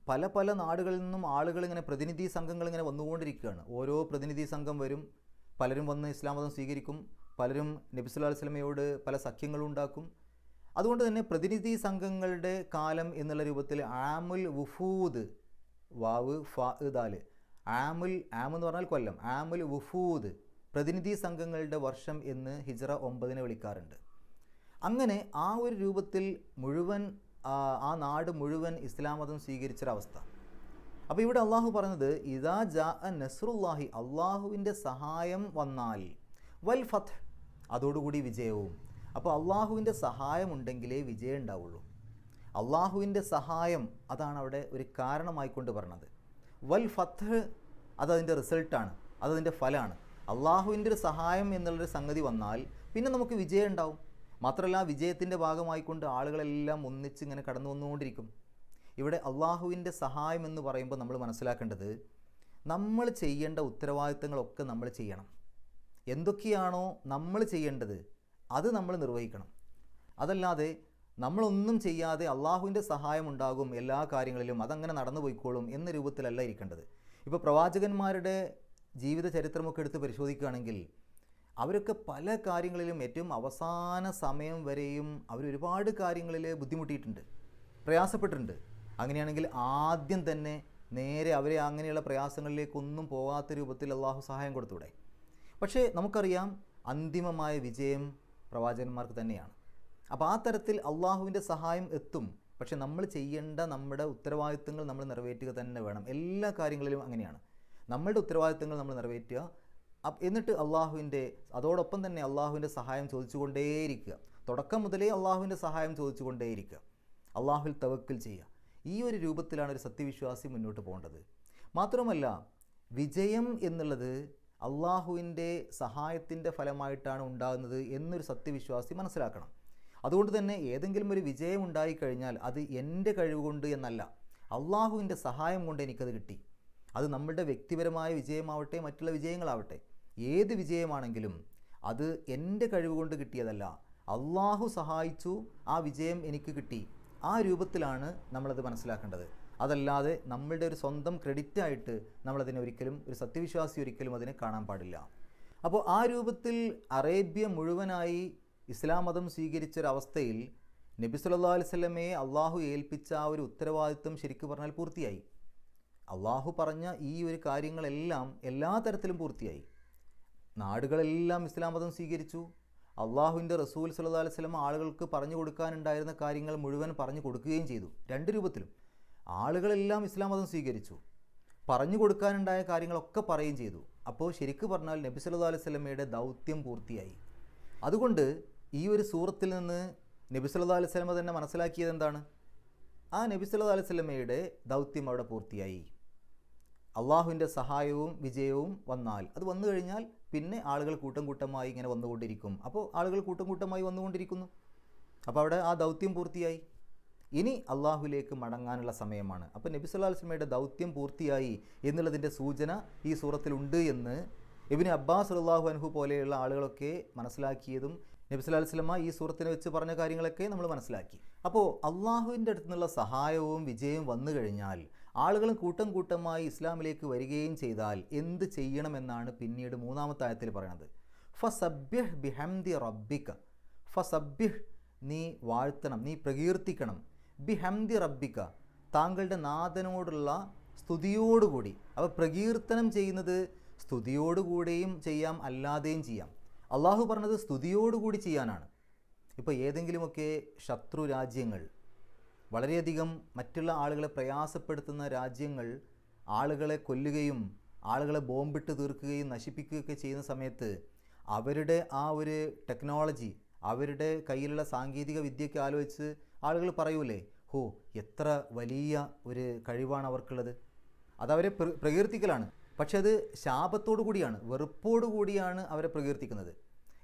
പല പല നാടുകളിൽ നിന്നും ആളുകളിങ്ങനെ പ്രതിനിധി സംഘങ്ങളിങ്ങനെ വന്നുകൊണ്ടിരിക്കുകയാണ്. ഓരോ പ്രതിനിധി സംഘം വരും, പലരും വന്ന് ഇസ്ലാം മതം സ്വീകരിക്കും, പലരും നബി സല്ലല്ലാഹു അലൈഹി വസല്ലമയോട് പല സഖ്യങ്ങളും ഉണ്ടാക്കും. അതുകൊണ്ട് തന്നെ പ്രതിനിധി സംഘങ്ങളുടെ കാലം എന്നുള്ള രൂപത്തിൽ ആമുൽ വുഫൂദ്, വാവ് ഫാ ദാല്, ആമെന്ന് പറഞ്ഞാൽ കൊല്ലം, ആമുൽ വുഫൂദ് പ്രതിനിധി സംഘങ്ങളുടെ വർഷം എന്ന് ഹിജ്റ 9 വിളിക്കാറുണ്ട്. അങ്ങനെ ആ ഒരു രൂപത്തിൽ മുഴുവൻ ആ നാട് മുഴുവൻ ഇസ്ലാം മതം സ്വീകരിച്ചൊരവസ്ഥ. അപ്പോൾ ഇവിടെ അള്ളാഹു പറഞ്ഞത് ഇദാ ജാ നസ്റുല്ലാഹി, അള്ളാഹുവിൻ്റെ സഹായം വന്നാൽ, വൽ ഫത്ഹ്, അതോടുകൂടി വിജയവും. അപ്പോൾ അള്ളാഹുവിൻ്റെ സഹായമുണ്ടെങ്കിലേ വിജയം ഉണ്ടാവുള്ളൂ. അള്ളാഹുവിൻ്റെ സഹായം അതാണ് അവിടെ ഒരു കാരണമായിക്കൊണ്ട് പറഞ്ഞത്. വൽ ഫത്ഹ് അതതിൻ്റെ റിസൾട്ടാണ്, അതതിൻ്റെ ഫലമാണ്. അള്ളാഹുവിൻ്റെ ഒരു സഹായം എന്നുള്ളൊരു സംഗതി വന്നാൽ പിന്നെ നമുക്ക് വിജയം ഉണ്ടാവും. മാത്രമല്ല വിജയത്തിൻ്റെ ഭാഗമായിക്കൊണ്ട് ആളുകളെല്ലാം ഒന്നിച്ച് ഇങ്ങനെ കടന്നു വന്നുകൊണ്ടിരിക്കും. ഇവിടെ അള്ളാഹുവിൻ്റെ സഹായം എന്ന് പറയുമ്പോൾ നമ്മൾ മനസ്സിലാക്കേണ്ടത്, നമ്മൾ ചെയ്യേണ്ട ഉത്തരവാദിത്തങ്ങളൊക്കെ നമ്മൾ ചെയ്യണം. എന്തൊക്കെയാണോ നമ്മൾ ചെയ്യേണ്ടത് അത് നമ്മൾ നിർവഹിക്കണം. അതല്ലാതെ നമ്മളൊന്നും ചെയ്യാതെ അള്ളാഹുവിൻ്റെ സഹായം ഉണ്ടാകും എല്ലാ കാര്യങ്ങളിലും, അതങ്ങനെ നടന്നു പോയിക്കോളും എന്ന രൂപത്തിലല്ല ഇരിക്കേണ്ടത്. ഇപ്പോൾ പ്രവാചകന്മാരുടെ ജീവിത ചരിത്രമൊക്കെ എടുത്ത് പരിശോധിക്കുകയാണെങ്കിൽ അവരൊക്കെ പല കാര്യങ്ങളിലും ഏറ്റവും അവസാന സമയം വരെയും അവരൊരുപാട് കാര്യങ്ങളിൽ ബുദ്ധിമുട്ടിയിട്ടുണ്ട്, പ്രയാസപ്പെട്ടിട്ടുണ്ട്. അങ്ങനെയാണെങ്കിൽ ആദ്യം തന്നെ നേരെ അവരെ അങ്ങനെയുള്ള പ്രയാസങ്ങളിലേക്കൊന്നും പോകാത്ത രൂപത്തിൽ അള്ളാഹു സഹായം കൊടുത്തൂടെ? പക്ഷേ നമുക്കറിയാം അന്തിമമായ വിജയം പ്രവാചകന്മാർക്ക് തന്നെയാണ്. അപ്പോൾ ആ തരത്തിൽ അള്ളാഹുവിൻ്റെ സഹായം എത്തും. പക്ഷെ നമ്മൾ ചെയ്യേണ്ട നമ്മുടെ ഉത്തരവാദിത്തങ്ങൾ നമ്മൾ നിറവേറ്റുക തന്നെ വേണം. എല്ലാ കാര്യങ്ങളിലും അങ്ങനെയാണ്. നമ്മളുടെ ഉത്തരവാദിത്തങ്ങൾ നമ്മൾ നിറവേറ്റുക, എന്നിട്ട് അതോടൊപ്പം തന്നെ അള്ളാഹുവിൻ്റെ സഹായം ചോദിച്ചുകൊണ്ടേയിരിക്കുക. തുടക്കം മുതലേ അള്ളാഹുവിൻ്റെ സഹായം ചോദിച്ചുകൊണ്ടേയിരിക്കുക, അള്ളാഹുവിൽ തവക്കൽ ചെയ്യുക. ഈ ഒരു രൂപത്തിലാണ് ഒരു സത്യവിശ്വാസി മുന്നോട്ട് പോകേണ്ടത്. മാത്രമല്ല വിജയം എന്നുള്ളത് അള്ളാഹുവിൻ്റെ സഹായത്തിൻ്റെ ഫലമായിട്ടാണ് ഉണ്ടാകുന്നത് എന്നൊരു സത്യവിശ്വാസി മനസ്സിലാക്കണം. അതുകൊണ്ട് തന്നെ ഏതെങ്കിലും ഒരു വിജയം ഉണ്ടായിക്കഴിഞ്ഞാൽ അത് എൻ്റെ കഴിവ് കൊണ്ട് എന്നല്ല, അള്ളാഹുവിൻ്റെ സഹായം കൊണ്ട് എനിക്കത് കിട്ടി. അത് നമ്മളുടെ വ്യക്തിപരമായ വിജയമാവട്ടെ, മറ്റുള്ള വിജയങ്ങളാവട്ടെ, ഏത് വിജയമാണെങ്കിലും അത് എൻ്റെ കഴിവ് കൊണ്ട് കിട്ടിയതല്ല, അള്ളാഹു സഹായിച്ചു, ആ വിജയം എനിക്ക് കിട്ടി. ആ രൂപത്തിലാണ് നമ്മളത് മനസ്സിലാക്കേണ്ടത്. അതല്ലാതെ നമ്മളുടെ ഒരു സ്വന്തം ക്രെഡിറ്റായിട്ട് നമ്മളതിനെ ഒരിക്കലും, ഒരു സത്യവിശ്വാസി ഒരിക്കലും അതിനെ കാണാൻ പാടില്ല. അപ്പോൾ ആ രൂപത്തിൽ അറേബ്യ മുഴുവനായി ഇസ്ലാം മതം സ്വീകരിച്ചൊരവസ്ഥയിൽ നബി സല്ലല്ലാഹു അലൈഹി വസല്ലമയെ അള്ളാഹു ഏൽപ്പിച്ച ആ ഒരു ഉത്തരവാദിത്വം ശരിക്കും പറഞ്ഞാൽ പൂർത്തിയായി. അള്ളാഹു പറഞ്ഞ ഈ ഒരു കാര്യങ്ങളെല്ലാം എല്ലാ തരത്തിലും പൂർത്തിയായി. നാടുകളെല്ലാം ഇസ്ലാം മതം സ്വീകരിച്ചു. അള്ളാഹുവിൻ്റെ റസൂൽ സല്ലല്ലാഹു അലൈഹി വസല്ലം ആളുകൾക്ക് പറഞ്ഞു കൊടുക്കാനുണ്ടായിരുന്ന കാര്യങ്ങൾ മുഴുവൻ പറഞ്ഞു കൊടുക്കുകയും ചെയ്തു. രണ്ട് രൂപത്തിലും ആളുകളെല്ലാം ഇസ്ലാം മതം സ്വീകരിച്ചു, പറഞ്ഞു കൊടുക്കാനുണ്ടായ കാര്യങ്ങളൊക്കെ പറയുകയും ചെയ്തു. അപ്പോൾ ശരിക്കും പറഞ്ഞാൽ നബി സല്ലല്ലാഹു അലൈഹി വസല്ലമയുടെ ദൗത്യം പൂർത്തിയായി. അതുകൊണ്ട് ഈ ഒരു സൂറത്തിൽ നിന്ന് നബി സല്ലല്ലാഹു അലൈഹി വസല്ലമ തന്നെ മനസ്സിലാക്കിയത് എന്താണ്? ആ നബി സല്ലല്ലാഹു അലൈഹി വസല്ലമയുടെ ദൗത്യം അവിടെ പൂർത്തിയായി. അള്ളാഹുവിൻ്റെ സഹായവും വിജയവും വന്നാൽ, അത് വന്നു കഴിഞ്ഞാൽ പിന്നെ ആളുകൾ കൂട്ടം കൂട്ടമായി ഇങ്ങനെ വന്നുകൊണ്ടിരിക്കും. അപ്പോൾ ആളുകൾ കൂട്ടം കൂട്ടമായി വന്നുകൊണ്ടിരിക്കുന്നു. അപ്പോൾ അവിടെ ആ ദൗത്യം പൂർത്തിയായി. ഇനി അള്ളാഹുവിലേക്ക് മടങ്ങാനുള്ള സമയമാണ്. അപ്പോൾ നബി സല്ലല്ലാഹു അലൈഹി വസല്ലമയുടെ ദൗത്യം പൂർത്തിയായി എന്നുള്ളതിൻ്റെ സൂചന ഈ സൂറത്തിലുണ്ട് എന്ന് ഇബ്നു അബ്ബാസ് റളിയല്ലാഹു അൻഹു പോലെയുള്ള ആളുകളൊക്കെ മനസ്സിലാക്കിയതും നബി സല്ലല്ലാഹു അലൈഹി വസല്ലമ ഈ സൂറത്തിനെ വെച്ച് പറഞ്ഞ കാര്യങ്ങളൊക്കെ നമ്മൾ മനസ്സിലാക്കി. അപ്പോൾ അള്ളാഹുവിൻ്റെ അടുത്ത് നിന്നുള്ള സഹായവും വിജയവും വന്നു കഴിഞ്ഞാൽ ആളുകൾ കൂട്ടം കൂട്ടമായി ഇസ്ലാമിലേക്ക് വരികയും ചെയ്താൽ എന്ത് ചെയ്യണമെന്നാണ് പിന്നീട് 3-ാമത്തെ ആയത്തിൽ പറയുന്നത്. ഫസബ്ബിഹ് ബിഹംദി റബ്ബിക, ഫസബ്ബിഹ്, നീ വാഴ്ത്തണം, നീ പ്രകീർത്തിക്കണം, ബിഹംദി റബ്ബിക, താങ്കളുടെ നാഥനോടുള്ള സ്തുതിയോടുകൂടി. അപ്പോൾ പ്രകീർത്തനം ചെയ്യുന്നത് സ്തുതിയോടുകൂടിയും ചെയ്യാം, അല്ലാതെയും ചെയ്യാം. അള്ളാഹു പറഞ്ഞത് സ്തുതിയോടുകൂടി ചെയ്യാനാണ്. ഇപ്പോൾ ഏതെങ്കിലുമൊക്കെ ശത്രു രാജ്യങ്ങൾ, വളരെയധികം മറ്റുള്ള ആളുകളെ പ്രയാസപ്പെടുത്തുന്ന രാജ്യങ്ങൾ ആളുകളെ കൊല്ലുകയും ആളുകളെ ബോംബിട്ട് തീർക്കുകയും നശിപ്പിക്കുകയൊക്കെ ചെയ്യുന്ന സമയത്ത് അവരുടെ ആ ഒരു ടെക്നോളജി, അവരുടെ കയ്യിലുള്ള സാങ്കേതിക വിദ്യയൊക്കെ ആലോചിച്ച് ആളുകൾ പറയൂലേ, ഹോ എത്ര വലിയ ഒരു കഴിവാണ് അവർക്കുള്ളത്. അതവരെ പ്രകീർത്തിക്കലാണ്. പക്ഷെ അത് ശാപത്തോടു കൂടിയാണ്, വെറുപ്പോടു കൂടിയാണ് അവരെ പ്രകീർത്തിക്കുന്നത്.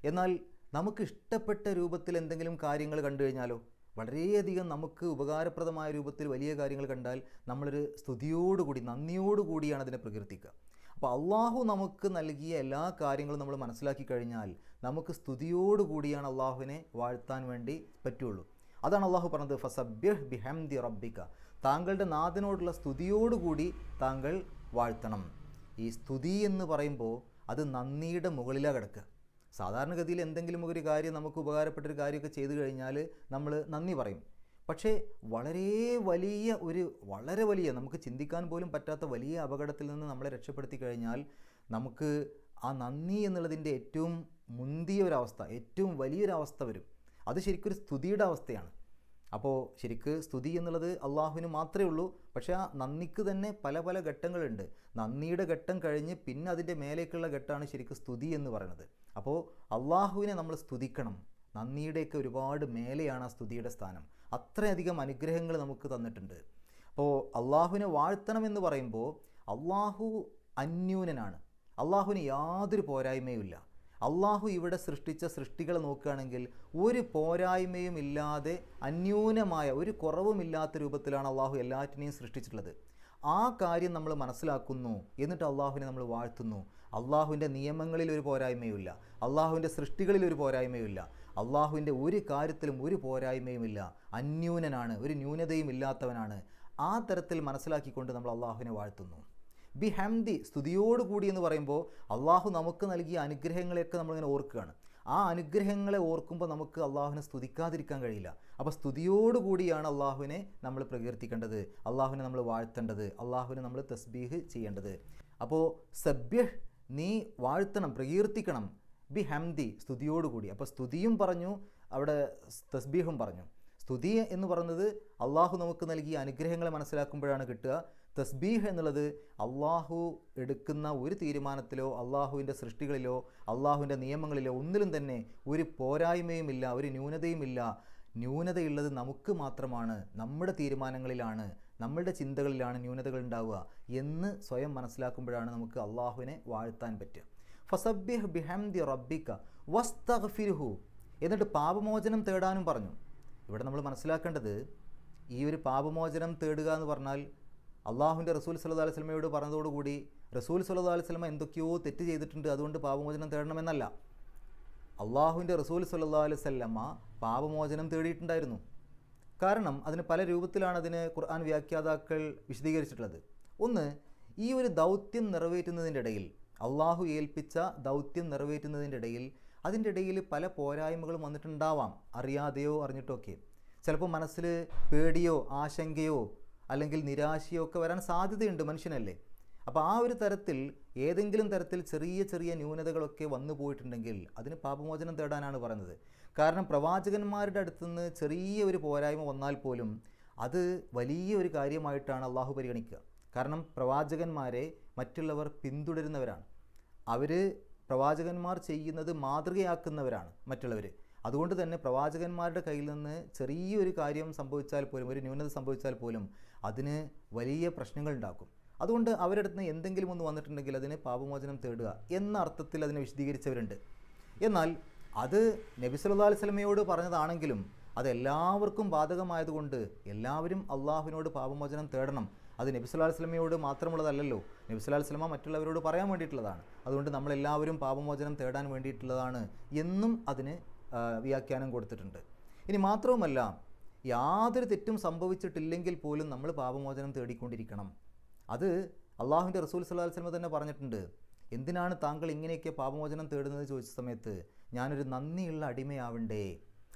എന്നാൽ നമുക്ക് ഇഷ്ടപ്പെട്ട രൂപത്തിൽ എന്തെങ്കിലും കാര്യങ്ങൾ കണ്ടു കഴിഞ്ഞാലോ, വളരെയധികം നമുക്ക് ഉപകാരപ്രദമായ രൂപത്തിൽ വലിയ കാര്യങ്ങൾ കണ്ടാൽ നമ്മളൊരു സ്തുതിയോടുകൂടി നന്ദിയോടുകൂടിയാണ് അതിനെ പ്രകീർത്തിക്കുക. അപ്പോൾ അള്ളാഹു നമുക്ക് നൽകിയ എല്ലാ കാര്യങ്ങളും നമ്മൾ മനസ്സിലാക്കി കഴിഞ്ഞാൽ നമുക്ക് സ്തുതിയോടുകൂടിയാണ് അള്ളാഹുവിനെ വാഴ്ത്താൻ വേണ്ടി പറ്റുള്ളൂ. അതാണ് അള്ളാഹു പറഞ്ഞത്, ഫസബ്ബിഹ് ബിഹംദി റബ്ബിക, താങ്കളുടെ നാഥനോടുള്ള സ്തുതിയോടുകൂടി താങ്കൾ വാഴ്ത്തണം. ഈ സ്തുതി എന്ന് പറയുമ്പോൾ അത് നന്ദിയുടെ മുകളിലാണ് കിടക്കുക. സാധാരണഗതിയിൽ എന്തെങ്കിലും ഒരു കാര്യം നമുക്ക് ഉപകാരപ്പെട്ടൊരു കാര്യമൊക്കെ ചെയ്തു കഴിഞ്ഞാൽ നമ്മൾ നന്ദി പറയും. പക്ഷേ വളരെ വലിയ നമുക്ക് ചിന്തിക്കാൻ പോലും പറ്റാത്ത വലിയ അപകടത്തിൽ നിന്ന് നമ്മളെ രക്ഷപ്പെടുത്തി കഴിഞ്ഞാൽ നമുക്ക് ആ നന്ദി എന്നുള്ളതിൻ്റെ ഏറ്റവും മുന്തിയ ഒരവസ്ഥ, ഏറ്റവും വലിയൊരവസ്ഥ വരും. അത് ശരിക്കൊരു സ്തുതിയുടെ അവസ്ഥയാണ്. അപ്പോൾ ശരിക്ക് സ്തുതി എന്നുള്ളത് അള്ളാഹുവിന് മാത്രമേ ഉള്ളൂ. പക്ഷേ ആ നന്ദിക്ക് തന്നെ പല പല ഘട്ടങ്ങളുണ്ട്. നന്ദിയുടെ ഘട്ടം കഴിഞ്ഞ് പിന്നെ അതിൻ്റെ മേലേക്കുള്ള ഘട്ടമാണ് ശരിക്കും സ്തുതി എന്ന് പറയുന്നത്. അപ്പോൾ അള്ളാഹുവിനെ നമ്മൾ സ്തുതിക്കണം. നന്ദിയുടെയൊക്കെ ഒരുപാട് മേലെയാണ് ആ സ്തുതിയുടെ സ്ഥാനം. അത്രയധികം അനുഗ്രഹങ്ങൾ നമുക്ക് തന്നിട്ടുണ്ട്. അപ്പോൾ അള്ളാഹുവിനെ വാഴ്ത്തണമെന്ന് പറയുമ്പോൾ അള്ളാഹു അന്യൂനനാണ്. അള്ളാഹുവിന് യാതൊരു പോരായ്മയുമില്ല. അള്ളാഹു ഇവിടെ സൃഷ്ടിച്ച സൃഷ്ടികളെ നോക്കുകയാണെങ്കിൽ ഒരു പോരായ്മയും ഇല്ലാതെ അന്യൂനമായ ഒരു കുറവുമില്ലാത്ത രൂപത്തിലാണ് അള്ളാഹു എല്ലാറ്റിനെയും സൃഷ്ടിച്ചിട്ടുള്ളത്. ആ കാര്യം നമ്മൾ മനസ്സിലാക്കുന്നു, എന്നിട്ട് അള്ളാഹുവിനെ നമ്മൾ വാഴ്ത്തുന്നു. അള്ളാഹുവിൻ്റെ നിയമങ്ങളിൽ ഒരു പോരായ്മയുമില്ല, അള്ളാഹുവിൻ്റെ സൃഷ്ടികളിൽ ഒരു പോരായ്മയുമില്ല, അള്ളാഹുവിൻ്റെ ഒരു കാര്യത്തിലും ഒരു പോരായ്മയുമില്ല. അന്യൂനനാണ്, ഒരു ന്യൂനതയും ഇല്ലാത്തവനാണ്. ആ തരത്തിൽ മനസ്സിലാക്കിക്കൊണ്ട് നമ്മൾ അള്ളാഹുവിനെ വാഴ്ത്തുന്നു. ബി ഹംദി, സ്തുതിയോടുകൂടി എന്ന് പറയുമ്പോൾ അള്ളാഹു നമുക്ക് നൽകിയ അനുഗ്രഹങ്ങളെയൊക്കെ നമ്മളിങ്ങനെ ഓർക്കുകയാണ്. ആ അനുഗ്രഹങ്ങളെ ഓർക്കുമ്പോൾ നമുക്ക് അള്ളാഹുവിനെ സ്തുതിക്കാതിരിക്കാൻ കഴിയില്ല. അപ്പോൾ സ്തുതിയോടുകൂടിയാണ് അള്ളാഹുവിനെ നമ്മൾ പ്രകീർത്തിക്കേണ്ടത്, അള്ളാഹുവിനെ നമ്മൾ വാഴ്ത്തേണ്ടത്, അള്ളാഹുവിനെ നമ്മൾ തസ്ബീഹ് ചെയ്യേണ്ടത്. അപ്പോൾ സബ്യഹ്, നീ വാഴ്ത്തണം, പ്രകീർത്തിക്കണം. ബി ഹംദി, സ്തുതിയോടുകൂടി. അപ്പോൾ സ്തുതിയും പറഞ്ഞു, അവിടെ തസ്ബീഹും പറഞ്ഞു. സ്തുതി എന്ന് പറയുന്നത് അള്ളാഹു നമുക്ക് നൽകിയ അനുഗ്രഹങ്ങളെ മനസ്സിലാക്കുമ്പോഴാണ് കിട്ടുക. തസ്ബീഹ് എന്നുള്ളത് അള്ളാഹു എടുക്കുന്ന ഒരു തീരുമാനത്തിലോ അള്ളാഹുവിൻ്റെ സൃഷ്ടികളിലോ അള്ളാഹുവിൻ്റെ നിയമങ്ങളിലോ ഒന്നിലും തന്നെ ഒരു പോരായ്മയുമില്ല, ഒരു ന്യൂനതയുമില്ല. ന്യൂനതയുള്ളത് നമുക്ക് മാത്രമാണ്, നമ്മുടെ തീരുമാനങ്ങളിലാണ്, നമ്മളുടെ ചിന്തകളിലാണ് ന്യൂനതകൾ ഉണ്ടാവുക എന്ന് സ്വയം മനസ്സിലാക്കുമ്പോഴാണ് നമുക്ക് അള്ളാഹുവിനെ വാഴ്ത്താൻ പറ്റുക. ഫസബ്ബിഹ് ബിഹംദി റബ്ബിക വസ്തഗ്ഫിർഹു, എന്നിട്ട് പാപമോചനം തേടാനും പറഞ്ഞു. ഇവിടെ നമ്മൾ മനസ്സിലാക്കേണ്ടത്, ഈ ഒരു പാപമോചനം തേടുക എന്ന് പറഞ്ഞാൽ അള്ളാഹുവിൻ്റെ റസൂൽ സല്ലല്ലാഹു അലൈഹി വസല്ലമയോട് പറഞ്ഞതോടുകൂടി റസൂൽ സല്ലല്ലാഹു അലൈഹി വസല്ലമ എന്തൊക്കെയോ തെറ്റ് ചെയ്തിട്ടുണ്ട്, അതുകൊണ്ട് പാപമോചനം തേടണമെന്നല്ല. അള്ളാഹുവിൻ്റെ റസൂൽ സല്ലല്ലാഹു അലൈഹി വസല്ലമ പാപമോചനം തേടിയിട്ടുണ്ടായിരുന്നു. കാരണം അതിന് പല രൂപത്തിലാണ് അതിന് ഖുർആൻ വ്യാഖ്യാതാക്കൾ വിശദീകരിച്ചിട്ടുള്ളത്. ഒന്ന്, ഈ ഒരു ദൗത്യം നിറവേറ്റുന്നതിൻ്റെ ഇടയിൽ, അള്ളാഹു ഏൽപ്പിച്ച ദൗത്യം നിറവേറ്റുന്നതിൻ്റെ ഇടയിൽ അതിൻ്റെ ഇടയിൽ പല പോരായ്മകളും വന്നിട്ടുണ്ടാവാം, അറിയാതെയോ അറിഞ്ഞിട്ടോ ഒക്കെ. ചിലപ്പോൾ മനസ്സിൽ പേടിയോ ആശങ്കയോ അല്ലെങ്കിൽ നിരാശയോ ഒക്കെ വരാൻ സാധ്യതയുണ്ട്, മനുഷ്യനല്ലേ. അപ്പോൾ ആ ഒരു തരത്തിൽ ഏതെങ്കിലും തരത്തിൽ ചെറിയ ചെറിയ ന്യൂനതകളൊക്കെ വന്നു പോയിട്ടുണ്ടെങ്കിൽ അതിന് പാപമോചനം തേടാനാണ് പറയുന്നത്. കാരണം പ്രവാചകന്മാരുടെ അടുത്തുനിന്ന് ചെറിയ ഒരു പോരായ്മ വന്നാൽ പോലും അത് വലിയ ഒരു കാര്യമായിട്ടാണ് അള്ളാഹു പരിഗണിക്കുക. കാരണം പ്രവാചകന്മാരെ മറ്റുള്ളവർ പിന്തുടരുന്നവരാണ്, അവർ പ്രവാചകന്മാർ ചെയ്യുന്നത് മാതൃകയാക്കുന്നവരാണ് മറ്റുള്ളവർ. അതുകൊണ്ട് തന്നെ പ്രവാചകന്മാരുടെ കയ്യിൽ നിന്ന് ചെറിയൊരു കാര്യം സംഭവിച്ചാൽ പോലും, ഒരു ന്യൂനത സംഭവിച്ചാൽ പോലും അതിന് വലിയ പ്രശ്നങ്ങൾ ഉണ്ടാക്കും. അതുകൊണ്ട് അവരുടെ അടുത്ത് നിന്ന് എന്തെങ്കിലും ഒന്ന് വന്നിട്ടുണ്ടെങ്കിൽ അതിന് പാപമോചനം തേടുക എന്ന അർത്ഥത്തിൽ അതിനെ വിശദീകരിച്ചവരുണ്ട്. എന്നാൽ അത് നബി സല്ലല്ലാഹു അലൈഹി വസല്ലമയോട് പറഞ്ഞതാണെങ്കിലും അത് എല്ലാവർക്കും ബാധകമായതുകൊണ്ട് എല്ലാവരും അള്ളാഹുവിനോട് പാപമോചനം തേടണം. അത് നബി സല്ലല്ലാഹു അലൈഹി വസല്ലമയോട് മാത്രമുള്ളതല്ലല്ലോ, നബി സല്ലല്ലാഹു അലൈഹി വസല്ലമ മറ്റുള്ളവരോട് പറയാൻ വേണ്ടിയിട്ടുള്ളതാണ്. അതുകൊണ്ട് നമ്മളെല്ലാവരും പാപമോചനം തേടാൻ വേണ്ടിയിട്ടുള്ളതാണ് എന്നും അതിന് വ്യാഖ്യാനം കൊടുത്തിട്ടുണ്ട്. ഇനി മാത്രവുമല്ല, യാതൊരു തെറ്റും സംഭവിച്ചിട്ടില്ലെങ്കിൽ പോലും നമ്മൾ പാപമോചനം തേടിക്കൊണ്ടിരിക്കണം. അത് അള്ളാഹുവിൻ്റെ റസൂൽ സല്ലല്ലാഹു അലൈഹി വസല്ലം തന്നെ പറഞ്ഞിട്ടുണ്ട്. എന്തിനാണ് താങ്കൾ ഇങ്ങനെയൊക്കെ പാപമോചനം തേടുന്നത് ചോദിച്ച സമയത്ത്, ഞാനൊരു നന്ദിയുള്ള അടിമയാവണ്ടേ.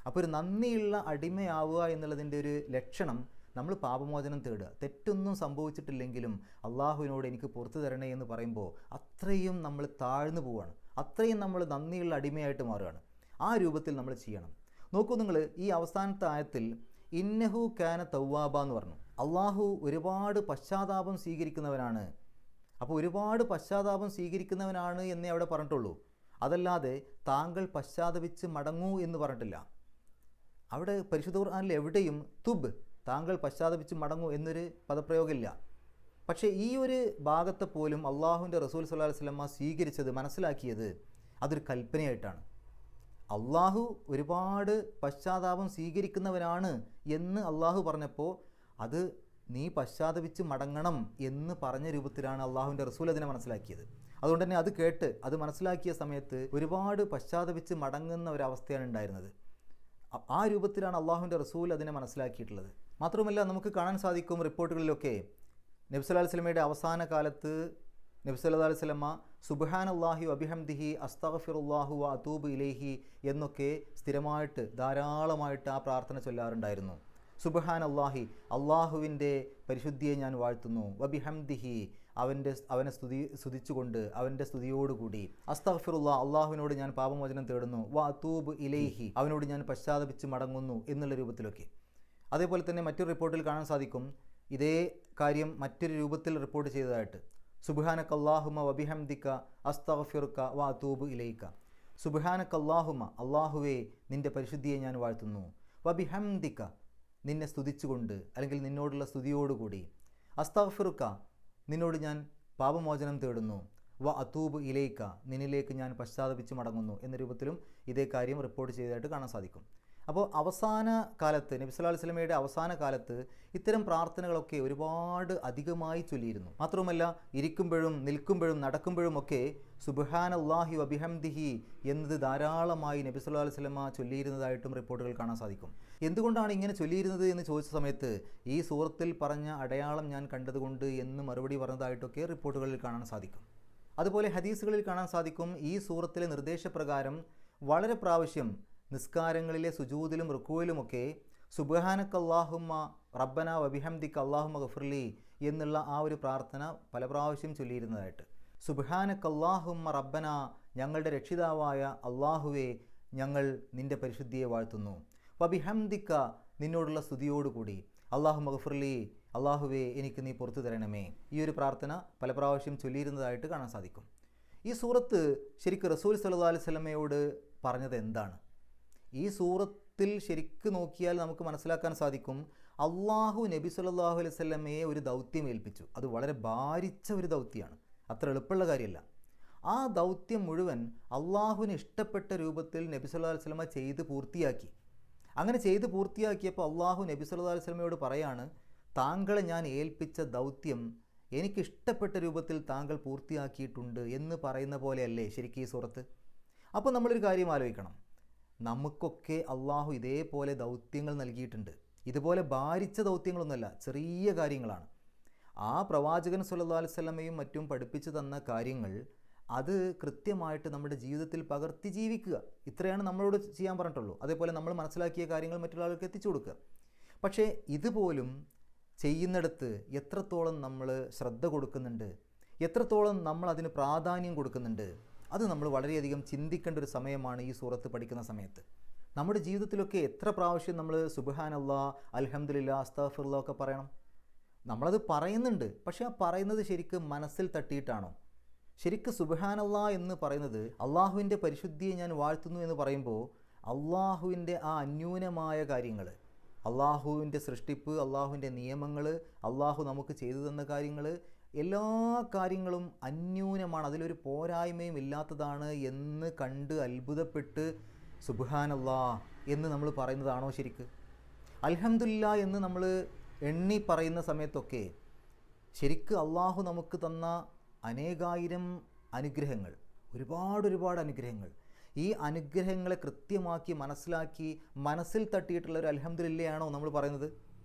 അപ്പോൾ ഒരു നന്ദിയുള്ള അടിമയാവുക എന്നുള്ളതിൻ്റെ ഒരു ലക്ഷണം നമ്മൾ പാപമോചനം തേടുക. തെറ്റൊന്നും സംഭവിച്ചിട്ടില്ലെങ്കിലും അള്ളാഹുവിനോട് എനിക്ക് പുറത്തു തരണേ എന്ന് പറയുമ്പോൾ അത്രയും നമ്മൾ താഴ്ന്നു പോവുകയാണ്, അത്രയും നമ്മൾ നന്ദിയുള്ള അടിമയായിട്ട് മാറുകയാണ്. ആ രൂപത്തിൽ നമ്മൾ ചെയ്യണം. നോക്കൂ നിങ്ങൾ, ഈ അവസാനത്തെ ആയത്തിൽ ഇന്നഹു കാന തവ്വാബ എന്ന് പറഞ്ഞു. അള്ളാഹു ഒരുപാട് പശ്ചാത്താപം സ്വീകരിക്കുന്നവനാണ്. അപ്പോൾ ഒരുപാട് പശ്ചാത്താപം സ്വീകരിക്കുന്നവനാണ് എന്നേ അവിടെ പറഞ്ഞിട്ടുള്ളൂ. അതല്ലാതെ താങ്കൾ പശ്ചാത്തപിച്ച് മടങ്ങൂ എന്ന് പറഞ്ഞിട്ടില്ല. അവിടെ പരിശുദ്ധ ഖുർആനിൽ എവിടെയും തുബ്, താങ്കൾ പശ്ചാത്തപിച്ച് മടങ്ങൂ എന്നൊരു പദപ്രയോഗമില്ല. പക്ഷേ ഈ ഒരു ഭാഗത്തെ പോലും അള്ളാഹുവിൻ്റെ റസൂൽ സല്ലല്ലാഹു അലൈഹി വസല്ലമ സ്വീകരിച്ചത്, മനസ്സിലാക്കിയത് അതൊരു കൽപ്പനയായിട്ടാണ്. അള്ളാഹു ഒരുപാട് പശ്ചാത്താപം സ്വീകരിക്കുന്നവനാണ് എന്ന് അള്ളാഹു പറഞ്ഞപ്പോൾ അത് നീ പശ്ചാത്തപിച്ച് മടങ്ങണം എന്ന് പറഞ്ഞ രൂപത്തിലാണ് അള്ളാഹുവിൻ്റെ റസൂൽ അതിനെ മനസ്സിലാക്കിയത്. അതുകൊണ്ട് തന്നെ അത് കേട്ട് അത് മനസ്സിലാക്കിയ സമയത്ത് ഒരുപാട് പശ്ചാത്തപിച്ച് മടങ്ങുന്ന ഒരവസ്ഥയാണ് ഉണ്ടായിരുന്നത്. ആ രൂപത്തിലാണ് അള്ളാഹുവിൻ്റെ റസൂൽ അതിനെ മനസ്സിലാക്കിയിട്ടുള്ളത്. മാത്രമല്ല നമുക്ക് കാണാൻ സാധിക്കും റിപ്പോർട്ടുകളിലൊക്കെ നബി സല്ലല്ലാഹു അലൈഹി വസല്ലമയുടെ അവസാന കാലത്ത് നബി സല്ലല്ലാഹു അലൈഹി വസല്ലമ സുബ്ഹാനല്ലാഹി വബിഹംദിഹി അസ്തഗ്ഫിറുല്ലാഹു വ അതൂബു ഇലൈഹി എന്നൊക്കെ സ്ഥിരമായിട്ട് ധാരാളമായിട്ട് ആ പ്രാർത്ഥന ചൊല്ലാറുണ്ടായിരുന്നു. സുബ്ഹാനല്ലാഹി, അള്ളാഹുവിൻ്റെ പരിശുദ്ധിയെ ഞാൻ വാഴ്ത്തുന്നു, വബിഹംദിഹി, അവനെ സ്തുതിച്ചുകൊണ്ട് അവൻ്റെ സ്തുതിയോടുകൂടി, അസ്തഗ്ഫിറുല്ലാ, അള്ളാഹുവിനോട് ഞാൻ പാപമോചനം തേടുന്നു, വ അതൂബു ഇലൈഹി, അവനോട് ഞാൻ പശ്ചാത്തപിച്ച് മടങ്ങുന്നു എന്നുള്ള രൂപത്തിലൊക്കെ. അതേപോലെ തന്നെ മറ്റൊരു റിപ്പോർട്ടിൽ കാണാൻ സാധിക്കും ഇതേ കാര്യം മറ്റൊരു രൂപത്തിൽ റിപ്പോർട്ട് ചെയ്തതായിട്ട്. സുബ്ഹാനക അല്ലാഹുമ്മ വബിഹംദിക അസ്തഗ്ഫിറുക വ അതൂബു ഇലൈക. സുബ്ഹാനക അല്ലാഹുമ്മ, അള്ളാഹുവേ നിൻ്റെ പരിശുദ്ധിയെ ഞാൻ വാഴ്ത്തുന്നു, വബിഹംദിക, നിന്നെ സ്തുതിച്ചുകൊണ്ട് അല്ലെങ്കിൽ നിന്നോടുള്ള സ്തുതിയോടുകൂടി, അസ്തഗ്ഫിറുക, നിന്നോട് ഞാൻ പാപമോചനം തേടുന്നു, വ അതൂബ് ഇലൈക, നിന്നിലേക്ക് ഞാൻ പശ്ചാത്തപിച്ച് മടങ്ങുന്നു എന്ന രൂപത്തിലും ഇതേ കാര്യം റിപ്പോർട്ട് ചെയ്തതായിട്ട് കാണാൻ സാധിക്കും. അപ്പോൾ അവസാന കാലത്ത് നബി സല്ലല്ലാഹു അലൈഹി വസല്ലമയുടെ അവസാന കാലത്ത് ഇത്തരം പ്രാർത്ഥനകളൊക്കെ ഒരുപാട് അധികമായി ചൊല്ലിയിരുന്നു. മാത്രവുമല്ല ഇരിക്കുമ്പോഴും നിൽക്കുമ്പോഴും നടക്കുമ്പോഴും ഒക്കെ സുബ്ഹാനല്ലാഹി വബിഹംദിഹി എന്നത് ധാരാളമായി നബി സല്ലല്ലാഹു അലൈഹി വസല്ലമ ചൊല്ലിയിരുന്നതായിട്ടും റിപ്പോർട്ടുകൾ കാണാൻ സാധിക്കും. എന്തുകൊണ്ടാണ് ഇങ്ങനെ ചൊല്ലിയിരുന്നത് എന്ന് ചോദിച്ച സമയത്ത് ഈ സൂറത്തിൽ പറഞ്ഞ അടയാളം ഞാൻ കണ്ടതുകൊണ്ട് എന്ന് മറുപടി പറഞ്ഞതായിട്ടൊക്കെ റിപ്പോർട്ടുകളിൽ കാണാൻ സാധിക്കും. അതുപോലെ ഹദീസുകളിൽ കാണാൻ സാധിക്കും ഈ സൂറത്തിലെ നിർദ്ദേശപ്രകാരം വളരെ പ്രാവശ്യം നിസ്കാരങ്ങളിലെ സുജൂദിലും റുക്കൂയിലുമൊക്കെ സുബ്ഹാനക അല്ലാഹുമ്മ റബ്ബന വബിഹംദിക അല്ലാഹുമ്മ ഗഫിർലി എന്നുള്ള ആ ഒരു പ്രാർത്ഥന പല പ്രാവശ്യം ചൊല്ലിയിരുന്നതായിട്ട്. സുബ്ഹാനക അല്ലാഹുമ്മ റബ്ബന, ഞങ്ങളുടെ രക്ഷിതാവായ അള്ളാഹുവേ ഞങ്ങൾ നിൻ്റെ പരിശുദ്ധിയെ വാഴ്ത്തുന്നു, വബിഹംദിക, നിന്നോടുള്ള സ്തുതിയോടുകൂടി, അല്ലാഹുമ്മ ഗഫിർലി, അള്ളാഹുവേ എനിക്ക് നീ പുറത്തു തരണമേ. ഈ ഒരു പ്രാർത്ഥന പല പ്രാവശ്യം ചൊല്ലിയിരുന്നതായിട്ട് കാണാൻ സാധിക്കും. ഈ സൂറത്ത് ശരിക്കും റസൂൽ സല്ലല്ലാഹു അലൈഹി വസല്ലമയോട് പറഞ്ഞത് എന്താണ്? ഈ സൂറത്തിൽ ശരിക്ക് നോക്കിയാൽ നമുക്ക് മനസ്സിലാക്കാൻ സാധിക്കും അള്ളാഹു നബി സല്ലല്ലാഹു അലൈഹി വസല്ലമയെ ഒരു ദൗത്യം ഏൽപ്പിച്ചു. അത് വളരെ ഭാരിച്ച ഒരു ദൗത്യമാണ്, അത്ര എളുപ്പമുള്ള കാര്യമല്ല. ആ ദൗത്യം മുഴുവൻ അള്ളാഹുവിന് ഇഷ്ടപ്പെട്ട രൂപത്തിൽ നബി സല്ലല്ലാഹു അലൈഹി വസല്ലമ ചെയ്ത് പൂർത്തിയാക്കി. അങ്ങനെ ചെയ്ത് പൂർത്തിയാക്കിയപ്പോൾ അള്ളാഹു നബി സല്ലല്ലാഹു അലൈഹി വസല്ലമയോട് പറയാണ്, താങ്കളെ ഞാൻ ഏൽപ്പിച്ച ദൗത്യം എനിക്കിഷ്ടപ്പെട്ട രൂപത്തിൽ താങ്കൾ പൂർത്തിയാക്കിയിട്ടുണ്ട് എന്ന് പറയുന്ന പോലെയല്ലേ ശരിക്കും ഈ സൂറത്ത്? അപ്പോൾ നമ്മളൊരു കാര്യം ആലോചിക്കണം, നമുക്കൊക്കെ അള്ളാഹു ഇതേപോലെ ദൗത്യങ്ങൾ നൽകിയിട്ടുണ്ട്. ഇതുപോലെ ഭാരിച്ച ദൗത്യങ്ങളൊന്നുമല്ല, ചെറിയ കാര്യങ്ങളാണ്. ആ പ്രവാചകൻ സല്ലല്ലാഹു അലൈഹി വസല്ലമയും മറ്റും പഠിപ്പിച്ചു തന്ന കാര്യങ്ങൾ അത് കൃത്യമായിട്ട് നമ്മുടെ ജീവിതത്തിൽ പകർത്തി ജീവിക്കുക, ഇത്രയാണ് നമ്മളോട് ചെയ്യാൻ പറഞ്ഞിട്ടുള്ളൂ. അതേപോലെ നമ്മൾ മനസ്സിലാക്കിയ കാര്യങ്ങൾ മറ്റുള്ള ആൾക്ക് എത്തിച്ചു കൊടുക്കുക. പക്ഷേ ഇതുപോലും ചെയ്യുന്നിടത്ത് എത്രത്തോളം നമ്മൾ ശ്രദ്ധ കൊടുക്കുന്നുണ്ട്, എത്രത്തോളം നമ്മൾ അതിന് പ്രാധാന്യം കൊടുക്കുന്നുണ്ട്, അത് നമ്മൾ വളരെയധികം ചിന്തിക്കേണ്ട ഒരു സമയമാണ് ഈ സൂറത്ത് പഠിക്കുന്ന സമയത്ത്. നമ്മുടെ ജീവിതത്തിലൊക്കെ എത്ര പ്രാവശ്യം നമ്മൾ സുബ്ഹാനല്ലാഹ്, അൽഹംദുലില്ലാഹ്, അസ്തഗ്ഫിറുല്ലാഹ് ഒക്കെ പറയണം. നമ്മളത് പറയുന്നുണ്ട്, പക്ഷേ ആ പറയുന്നത് ശരിക്കും മനസ്സിൽ തട്ടിയിട്ടാണോ? ശരിക്കും സുബ്ഹാനല്ലാഹ് എന്ന് പറയുന്നത് അള്ളാഹുവിൻ്റെ പരിശുദ്ധിയെ ഞാൻ വാഴ്ത്തുന്നു എന്ന് പറയുമ്പോൾ അള്ളാഹുവിൻ്റെ ആ അന്യൂനമായ കാര്യങ്ങൾ, അള്ളാഹുവിൻ്റെ സൃഷ്ടിപ്പ്, അള്ളാഹുവിൻ്റെ നിയമങ്ങൾ, അള്ളാഹു നമുക്ക് ചെയ്തു തന്ന കാര്യങ്ങൾ, എല്ലാ കാര്യങ്ങളും അന്യൂനമാണ്, അതിലൊരു പോരായ്മയും ഇല്ലാത്തതാണ് എന്ന് കണ്ട് അത്ഭുതപ്പെട്ട് സുബ്ഹാനല്ലാഹ് എന്ന് നമ്മൾ പറയുന്നതാണോ ശരിക്ക്? അൽഹംദുലില്ലാഹ് എന്ന് നമ്മൾ എണ്ണി പറയുന്ന സമയത്തൊക്കെ ശരിക്ക് അള്ളാഹു നമുക്ക് തന്ന അനേകായിരം അനുഗ്രഹങ്ങൾ, ഒരുപാട് അനുഗ്രഹങ്ങൾ, ഈ അനുഗ്രഹങ്ങളെ കൃത്യമാക്കി മനസ്സിലാക്കി മനസ്സിൽ തട്ടിയിട്ടുള്ള ഒരു അൽഹംദുലില്ലയാണോ നമ്മൾ പറയുന്നത്?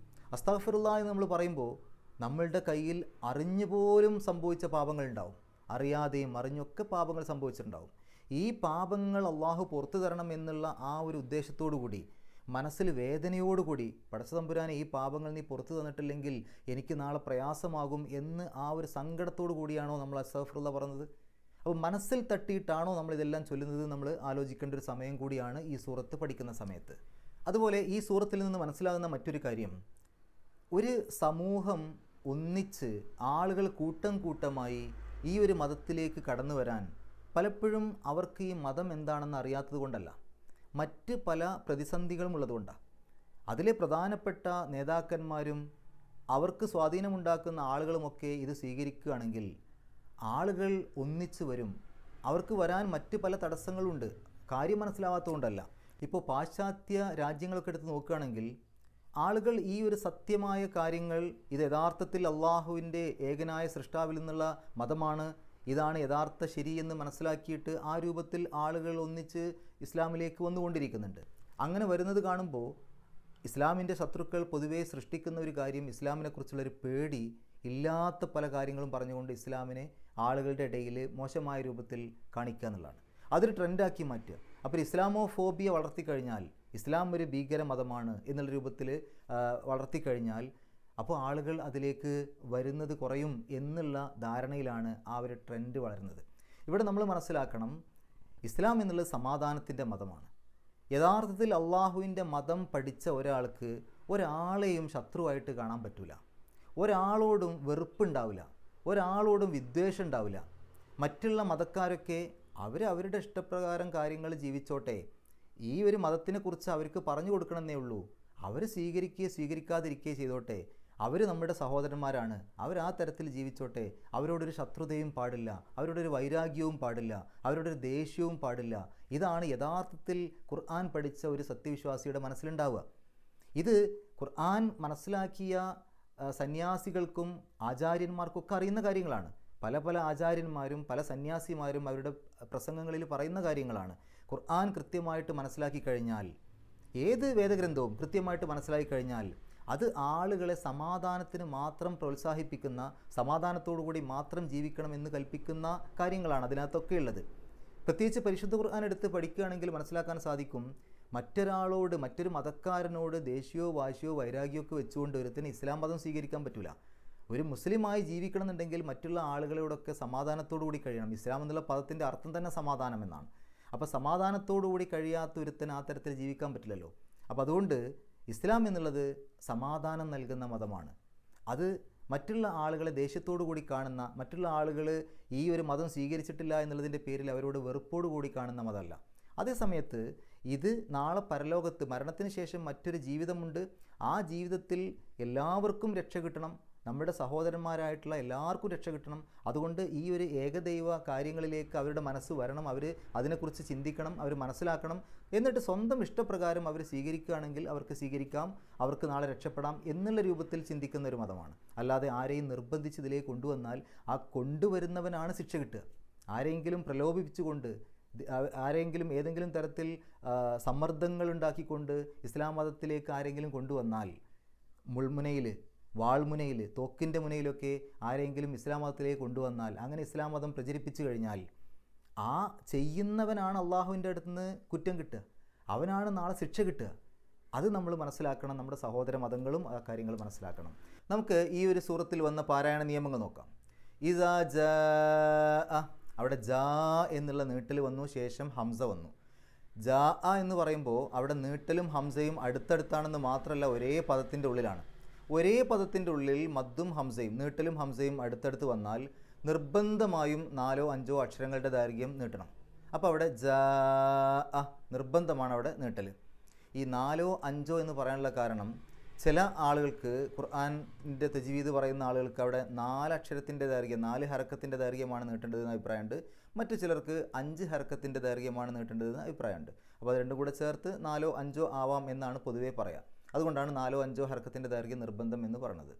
അസ്തഗ്ഫിറുല്ലാഹ് എന്ന് നമ്മൾ പറയുമ്പോൾ നമ്മളുടെ കയ്യിൽ അറിഞ്ഞുപോലും സംഭവിച്ച പാപങ്ങളുണ്ടാവും, അറിയാതെയും അറിഞ്ഞൊക്കെ പാപങ്ങൾ സംഭവിച്ചിട്ടുണ്ടാവും. ഈ പാപങ്ങൾ അള്ളാഹു പുറത്തു തരണം എന്നുള്ള ആ ഒരു ഉദ്ദേശത്തോടു കൂടി, മനസ്സിൽ വേദനയോടുകൂടി, പടച്ച തമ്പുരാനെ ഈ പാപങ്ങൾ നീ പുറത്തു തന്നിട്ടില്ലെങ്കിൽ എനിക്ക് നാളെ പ്രയാസമാകും എന്ന് ആ ഒരു സങ്കടത്തോടു കൂടിയാണോ നമ്മൾ അസ്തഗ്ഫിറുല്ലാഹ് പറയുന്നത്? അപ്പോൾ മനസ്സിൽ തട്ടിയിട്ടാണോ നമ്മളിതെല്ലാം ചൊല്ലുന്നത്? നമ്മൾ ആലോചിക്കേണ്ട ഒരു സമയം കൂടിയാണ് ഈ സൂറത്ത് പഠിക്കുന്ന സമയത്ത്. അതുപോലെ ഈ സൂറത്തിൽ നിന്ന് മനസ്സിലാകുന്ന മറ്റൊരു കാര്യം, ഒരു സമൂഹം ഒന്നിച്ച് ആളുകൾ കൂട്ടം കൂട്ടമായി ഈ ഒരു മതത്തിലേക്ക് കടന്നു വരാൻ പലപ്പോഴും അവർക്ക് ഈ മതം എന്താണെന്ന് അറിയാത്തത് കൊണ്ടല്ല, മറ്റ് പല പ്രതിസന്ധികളും ഉള്ളതുകൊണ്ടാണ്. അതിലെ പ്രധാനപ്പെട്ട നേതാക്കന്മാരും അവർക്ക് സ്വാധീനമുണ്ടാക്കുന്ന ആളുകളുമൊക്കെ ഇത് സ്വീകരിക്കുകയാണെങ്കിൽ ആളുകൾ ഒന്നിച്ചു വരും. അവർക്ക് വരാൻ മറ്റ് പല തടസ്സങ്ങളുണ്ട്. കാര്യം മനസ്സിലാവാത്തതുകൊണ്ടല്ല. ഇപ്പോൾ പാശ്ചാത്യ രാജ്യങ്ങളൊക്കെ എടുത്ത് നോക്കുകയാണെങ്കിൽ ആളുകൾ ഈ ഒരു സത്യമായ കാര്യങ്ങൾ, ഇത് യഥാർത്ഥത്തിൽ അള്ളാഹുവിൻ്റെ ഏകനായ സൃഷ്ടാവിൽ നിന്നുള്ള മതമാണ്, ഇതാണ് യഥാർത്ഥ ശരിയെന്ന് മനസ്സിലാക്കിയിട്ട് ആ രൂപത്തിൽ ആളുകൾ ഒന്നിച്ച് ഇസ്ലാമിലേക്ക് വന്നുകൊണ്ടിരിക്കുന്നുണ്ട്. അങ്ങനെ വരുന്നത് കാണുമ്പോൾ ഇസ്ലാമിൻ്റെ ശത്രുക്കൾ പൊതുവേ സൃഷ്ടിക്കുന്ന ഒരു കാര്യം, ഇസ്ലാമിനെക്കുറിച്ചുള്ളൊരു പേടി, ഇല്ലാത്ത പല കാര്യങ്ങളും പറഞ്ഞുകൊണ്ട് ഇസ്ലാമിനെ ആളുകളുടെ ഇടയിൽ മോശമായ രൂപത്തിൽ കാണിക്കുക എന്നുള്ളതാണ്. അതൊരു ട്രെൻഡാക്കി മാറ്റുക. അപ്പോൾ ഇസ്ലാമോഫോബിയ വളർത്തിക്കഴിഞ്ഞാൽ, ഇസ്ലാം ഒരു ഭീകര മതമാണ് എന്നുള്ള രൂപത്തിൽ വളർത്തിക്കഴിഞ്ഞാൽ അപ്പോൾ ആളുകൾ അതിലേക്ക് വരുന്നത് കുറയും എന്നുള്ള ധാരണയിലാണ് ആ ഒരു ട്രെൻഡ് വളരുന്നത്. ഇവിടെ നമ്മൾ മനസ്സിലാക്കണം, ഇസ്ലാം എന്നുള്ളത് സമാധാനത്തിൻ്റെ മതമാണ്. യഥാർത്ഥത്തിൽ അള്ളാഹുവിൻ്റെ മതം പഠിച്ച ഒരാൾക്ക് ഒരാളെയും ശത്രുവായിട്ട് കാണാൻ പറ്റില്ല, ഒരാളോടും വെറുപ്പുണ്ടാവില്ല, ഒരാളോടും വിദ്വേഷം ഉണ്ടാവില്ല. മറ്റുള്ള മതക്കാരൊക്കെ അവരുടെ ഇഷ്ടപ്രകാരം കാര്യങ്ങൾ ജീവിച്ചോട്ടെ, ഈ ഒരു മതത്തിനെക്കുറിച്ച് അവർക്ക് പറഞ്ഞു കൊടുക്കണമെന്നേ ഉള്ളൂ. അവർ സ്വീകരിക്കുകയോ സ്വീകരിക്കാതിരിക്കുകയോ ചെയ്തോട്ടെ, അവർ നമ്മുടെ സഹോദരന്മാരാണ്, അവർ ആ തരത്തിൽ ജീവിച്ചോട്ടെ. അവരോടൊരു ശത്രുതയും പാടില്ല, അവരോടൊരു വൈരാഗ്യവും പാടില്ല, അവരോടൊരു ദേഷ്യവും പാടില്ല. ഇതാണ് യഥാർത്ഥത്തിൽ ഖുർആൻ പഠിച്ച ഒരു സത്യവിശ്വാസിയുടെ മനസ്സിലുണ്ടാവുക. ഇത് ഖുർആൻ മനസ്സിലാക്കിയ സന്യാസികൾക്കും ആചാര്യന്മാർക്കൊക്കെ അറിയുന്ന കാര്യങ്ങളാണ്. പല ആചാര്യന്മാരും പല സന്യാസിമാരും അവരുടെ പ്രസംഗങ്ങളിൽ പറയുന്ന കാര്യങ്ങളാണ്. ഖുർആൻ കൃത്യമായിട്ട് മനസ്സിലാക്കി കഴിഞ്ഞാൽ, ഏത് വേദഗ്രന്ഥവും കൃത്യമായിട്ട് മനസ്സിലാക്കി കഴിഞ്ഞാൽ അത് ആളുകളെ സമാധാനത്തിന് മാത്രം പ്രോത്സാഹിപ്പിക്കുന്ന, സമാധാനത്തോടു കൂടി മാത്രം ജീവിക്കണം എന്ന് കൽപ്പിക്കുന്ന കാര്യങ്ങളാണ് അതിനകത്തൊക്കെ ഉള്ളത്. പ്രത്യേകിച്ച് പരിശുദ്ധ ഖുർആൻ എടുത്ത് പഠിക്കുകയാണെങ്കിൽ മനസ്സിലാക്കാൻ സാധിക്കും, മറ്റൊരാളോട്, മറ്റൊരു മതക്കാരനോട് ദേഷ്യമോ വാശിയോ വൈരാഗ്യമോ ഒക്കെ വെച്ചുകൊണ്ട് ഒരുത്തിന് ഇസ്ലാം മതം സ്വീകരിക്കാൻ പറ്റില്ല. ഒരു മുസ്ലിമായി ജീവിക്കണം എന്നുണ്ടെങ്കിൽ മറ്റുള്ള ആളുകളോടൊക്കെ സമാധാനത്തോടു കൂടി കഴിയണം. ഇസ്ലാം എന്നുള്ള പദത്തിൻ്റെ അർത്ഥം തന്നെ സമാധാനം എന്നാണ്. അപ്പോൾ സമാധാനത്തോടു കൂടി കഴിയാത്ത ഒരുത്തിന് ആ തരത്തിൽ ജീവിക്കാൻ പറ്റില്ലല്ലോ. അപ്പോൾ അതുകൊണ്ട് ഇസ്ലാം എന്നുള്ളത് സമാധാനം നൽകുന്ന മതമാണ്. അത് മറ്റുള്ള ആളുകളെ ദേഷ്യത്തോടു കൂടി കാണുന്ന, മറ്റുള്ള ആളുകൾ ഈ ഒരു മതം സ്വീകരിച്ചിട്ടില്ല എന്നുള്ളതിൻ്റെ പേരിൽ അവരോട് വെറുപ്പോടു കൂടി കാണുന്ന മതമല്ല. അതേസമയത്ത് ഇത് നാളെ പരലോകത്ത് മരണത്തിന് ശേഷം മറ്റൊരു ജീവിതമുണ്ട്. ആ ജീവിതത്തിൽ എല്ലാവർക്കും രക്ഷ കിട്ടണം, നമ്മുടെ സഹോദരന്മാരായിട്ടുള്ള എല്ലാവർക്കും രക്ഷ കിട്ടണം. അതുകൊണ്ട് ഈ ഒരു ഏകദൈവ കാര്യങ്ങളിലേക്ക് അവരുടെ മനസ്സ് വരണം, അവർ അതിനെക്കുറിച്ച് ചിന്തിക്കണം, അവർ മനസ്സിലാക്കണം. എന്നിട്ട് സ്വന്തം ഇഷ്ടപ്രകാരം അവർ സ്വീകരിക്കുകയാണെങ്കിൽ അവർക്ക് സ്വീകരിക്കാം, അവർക്ക് നാളെ രക്ഷപ്പെടാം എന്നുള്ള രൂപത്തിൽ ചിന്തിക്കുന്ന ഒരു മതമാണ്. അല്ലാതെ ആരെയും നിർബന്ധിച്ച് ഇതിലേക്ക് കൊണ്ടുവന്നാൽ ആ കൊണ്ടുവരുന്നവനാണ് ശിക്ഷ കിട്ടുക. ആരെങ്കിലും പ്രലോഭിപ്പിച്ചുകൊണ്ട്, ആരെങ്കിലും ഏതെങ്കിലും തരത്തിൽ സമ്മർദ്ദങ്ങൾ ഉണ്ടാക്കിക്കൊണ്ട് ഇസ്ലാം മതത്തിലേക്ക് ആരെങ്കിലും കൊണ്ടുവന്നാൽ, മുൾമുനയിൽ, വാൾമുനയിൽ, തോക്കിൻ്റെ മുനയിലൊക്കെ ആരെങ്കിലും ഇസ്ലാം മതത്തിലേക്ക് കൊണ്ടുവന്നാൽ, അങ്ങനെ ഇസ്ലാം മതം പ്രചരിപ്പിച്ചു കഴിഞ്ഞാൽ ആ ചെയ്യുന്നവനാണ് അള്ളാഹുവിൻ്റെ അടുത്ത് നിന്ന് കുറ്റം കിട്ടുക, അവനാണ് നാളെ ശിക്ഷ കിട്ടുക. അത് നമ്മൾ മനസ്സിലാക്കണം. നമ്മുടെ സഹോദര മതങ്ങളും ആ കാര്യങ്ങൾ മനസ്സിലാക്കണം. നമുക്ക് ഈ ഒരു സൂറത്തിൽ വന്ന പാരായണ നിയമങ്ങൾ നോക്കാം. ഇദാ ജാ, അവിടെ ജാ എന്നുള്ള നീട്ടൽ വന്നു, ശേഷം ഹംസ വന്നു. ജാ എന്ന് പറയുമ്പോൾ അവിടെ നീട്ടലും ഹംസയും അടുത്തടുത്താണെന്ന് മാത്രമല്ല, ഒരേ പദത്തിൻ്റെ ഉള്ളിലാണ്. ഒരേ പദത്തിൻ്റെ ഉള്ളിൽ മദ്ദും ഹംസയും, നീട്ടലും ഹംസയും അടുത്തടുത്ത് വന്നാൽ നിർബന്ധമായും 4-5 അക്ഷരങ്ങളുടെ ദൈർഘ്യം നീട്ടണം. അപ്പോൾ അവിടെ ജാ നിർബന്ധമാണ് അവിടെ നീട്ടൽ. ഈ 4-5 എന്ന് പറയാനുള്ള കാരണം, ചില ആളുകൾക്ക്, ഖുർആനിൻ്റെ തജ്വീദ് പറയുന്ന ആളുകൾക്ക് അവിടെ 4 അക്ഷരത്തിൻ്റെ ദൈർഘ്യം, 4 ഹർക്കത്തിൻ്റെ ദൈർഘ്യമാണ് നീട്ടേണ്ടതെന്ന് അഭിപ്രായമുണ്ട്. മറ്റു ചിലർക്ക് 5 ഹർക്കത്തിൻ്റെ ദൈർഘ്യമാണ് നീട്ടേണ്ടതെന്ന് അഭിപ്രായമുണ്ട്. അപ്പോൾ അത് രണ്ടും കൂടെ ചേർത്ത് 4-5 ആവാം എന്നാണ് പൊതുവേ പറയുക. അതുകൊണ്ടാണ് 4-5 ഹർക്കത്തിൻ്റെ ദൈർഘ്യം നിർബന്ധം എന്ന് പറയുന്നത്.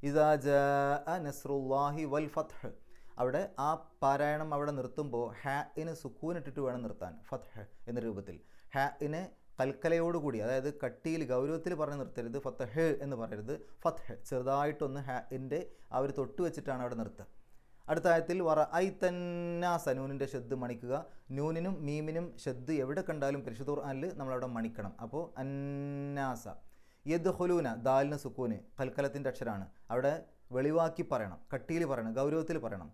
ഇദാ ജാഅ നസ്റുല്ലാഹി വൽ ഫത്ഹ്, അവിടെ ആ പാരായണം അവിടെ നിർത്തുമ്പോൾ ഹാഇന് സുക്കൂനിട്ടിട്ട് വേണം നിർത്താൻ, ഫത്ഹ് എന്ന രൂപത്തിൽ. ഹാഇനെ കൽക്കലയോടുകൂടി, അതായത് കട്ടിയിൽ, ഗൗരവത്തിൽ പറഞ്ഞ് നിർത്തരുത്. ഫത്ഹ് എന്ന് പറയരുത്, ഫത്ഹ് ചെറുതായിട്ടൊന്ന് ഹാഇൻ്റെ ആ ഒരു തൊട്ട് വെച്ചിട്ടാണ് അവിടെ നിർത്തുക. അടുത്ത ആയത്തിൽ വറഅയ്തന്നാസ, നൂനിൻ്റെ ഷദ് മണിക്കുക. നൂനിനും മീമിനും ഷദ് എവിടെ കണ്ടാലും പരിശുദ്ധ ഖുർആനിൽ നമ്മളവിടെ മണിക്കണം. അപ്പോൾ അന്നാസ. യദ്ഖുലൂന, ദാലിന് സുക്കൂന്, കൽക്കലത്തിൻ്റെ അക്ഷരമാണ്, അവിടെ വെളിവാക്കി പറയണം, കട്ടിയിൽ പറയണം, ഗൗരവത്തിൽ പറയണം.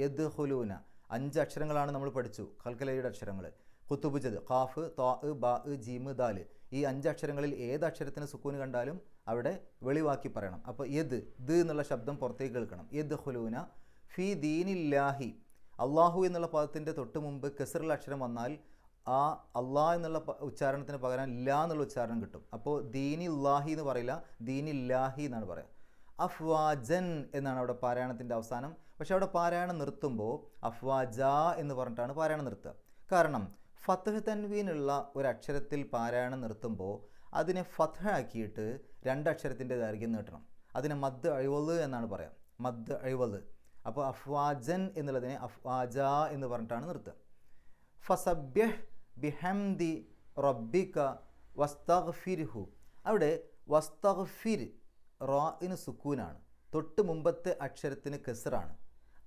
യദ്ഖുലൂന 5 അക്ഷരങ്ങളാണ് നമ്മൾ പഠിച്ചു, കൽക്കലയുടെ അക്ഷരങ്ങൾ. ഖുതുബുജദ്, ഖാഫ്, താ, ബാ, ജീം, ദാൽ, ഈ 5 അക്ഷരങ്ങളിൽ ഏത് അക്ഷരത്തിന് സുക്കൂന് കണ്ടാലും അവിടെ വെളിവാക്കി പറയണം. അപ്പോൾ ദ് എന്നുള്ള ശബ്ദം പുറത്തേക്ക് കേൾക്കണം. യദ്ഖുലൂന ഫി ദീനില്ലാഹി, അള്ളാഹു എന്നുള്ള പദത്തിൻ്റെ തൊട്ട് മുമ്പ് കെസറുള്ള അക്ഷരം വന്നാൽ ആ അള്ളാഹ് എന്നുള്ള ഉച്ചാരണത്തിന് പകരം ലാ എന്നുള്ള ഉച്ചാരണം കിട്ടും. അപ്പോൾ ദീനില്ലാഹി എന്ന് പറയില്ല, ദീനില്ലാഹി എന്നാണ് പറയുക. അഫ്വാജൻ എന്നാണ് അവിടെ പാരായണത്തിൻ്റെ അവസാനം. പക്ഷേ അവിടെ പാരായണം നിർത്തുമ്പോൾ അഫ്വാജ എന്ന് പറഞ്ഞിട്ടാണ് പാരായണം നിർത്തുക. കാരണം ഫത്ഹ് തൻവീനുള്ള ഒരു അക്ഷരത്തിൽ പാരായണം നിർത്തുമ്പോൾ അതിനെ ഫത്ഹ ആക്കിയിട്ട് രണ്ടക്ഷരത്തിൻ്റെ ദൈർഘ്യം നീട്ടണം. അതിനെ മദ് അഴിവല് എന്നാണ് പറയാം, മദ് അഴിവല്. അപ്പോൾ അഫ്വാജൻ എന്നുള്ളതിനെ അഫ്വാജ എന്ന് പറഞ്ഞിട്ടാണ് നിർത്തുക. ഫസബ്യഹ് ബിഹംദി റബ്ബിക വസ്തഗ്ഫിർഹു. അവിടെ വസ്തഗ്ഫിർ റാഇന് സുക്കൂനാണ്, തൊട്ട് മുമ്പത്തെ അക്ഷരത്തിന് കസ്റാണ്.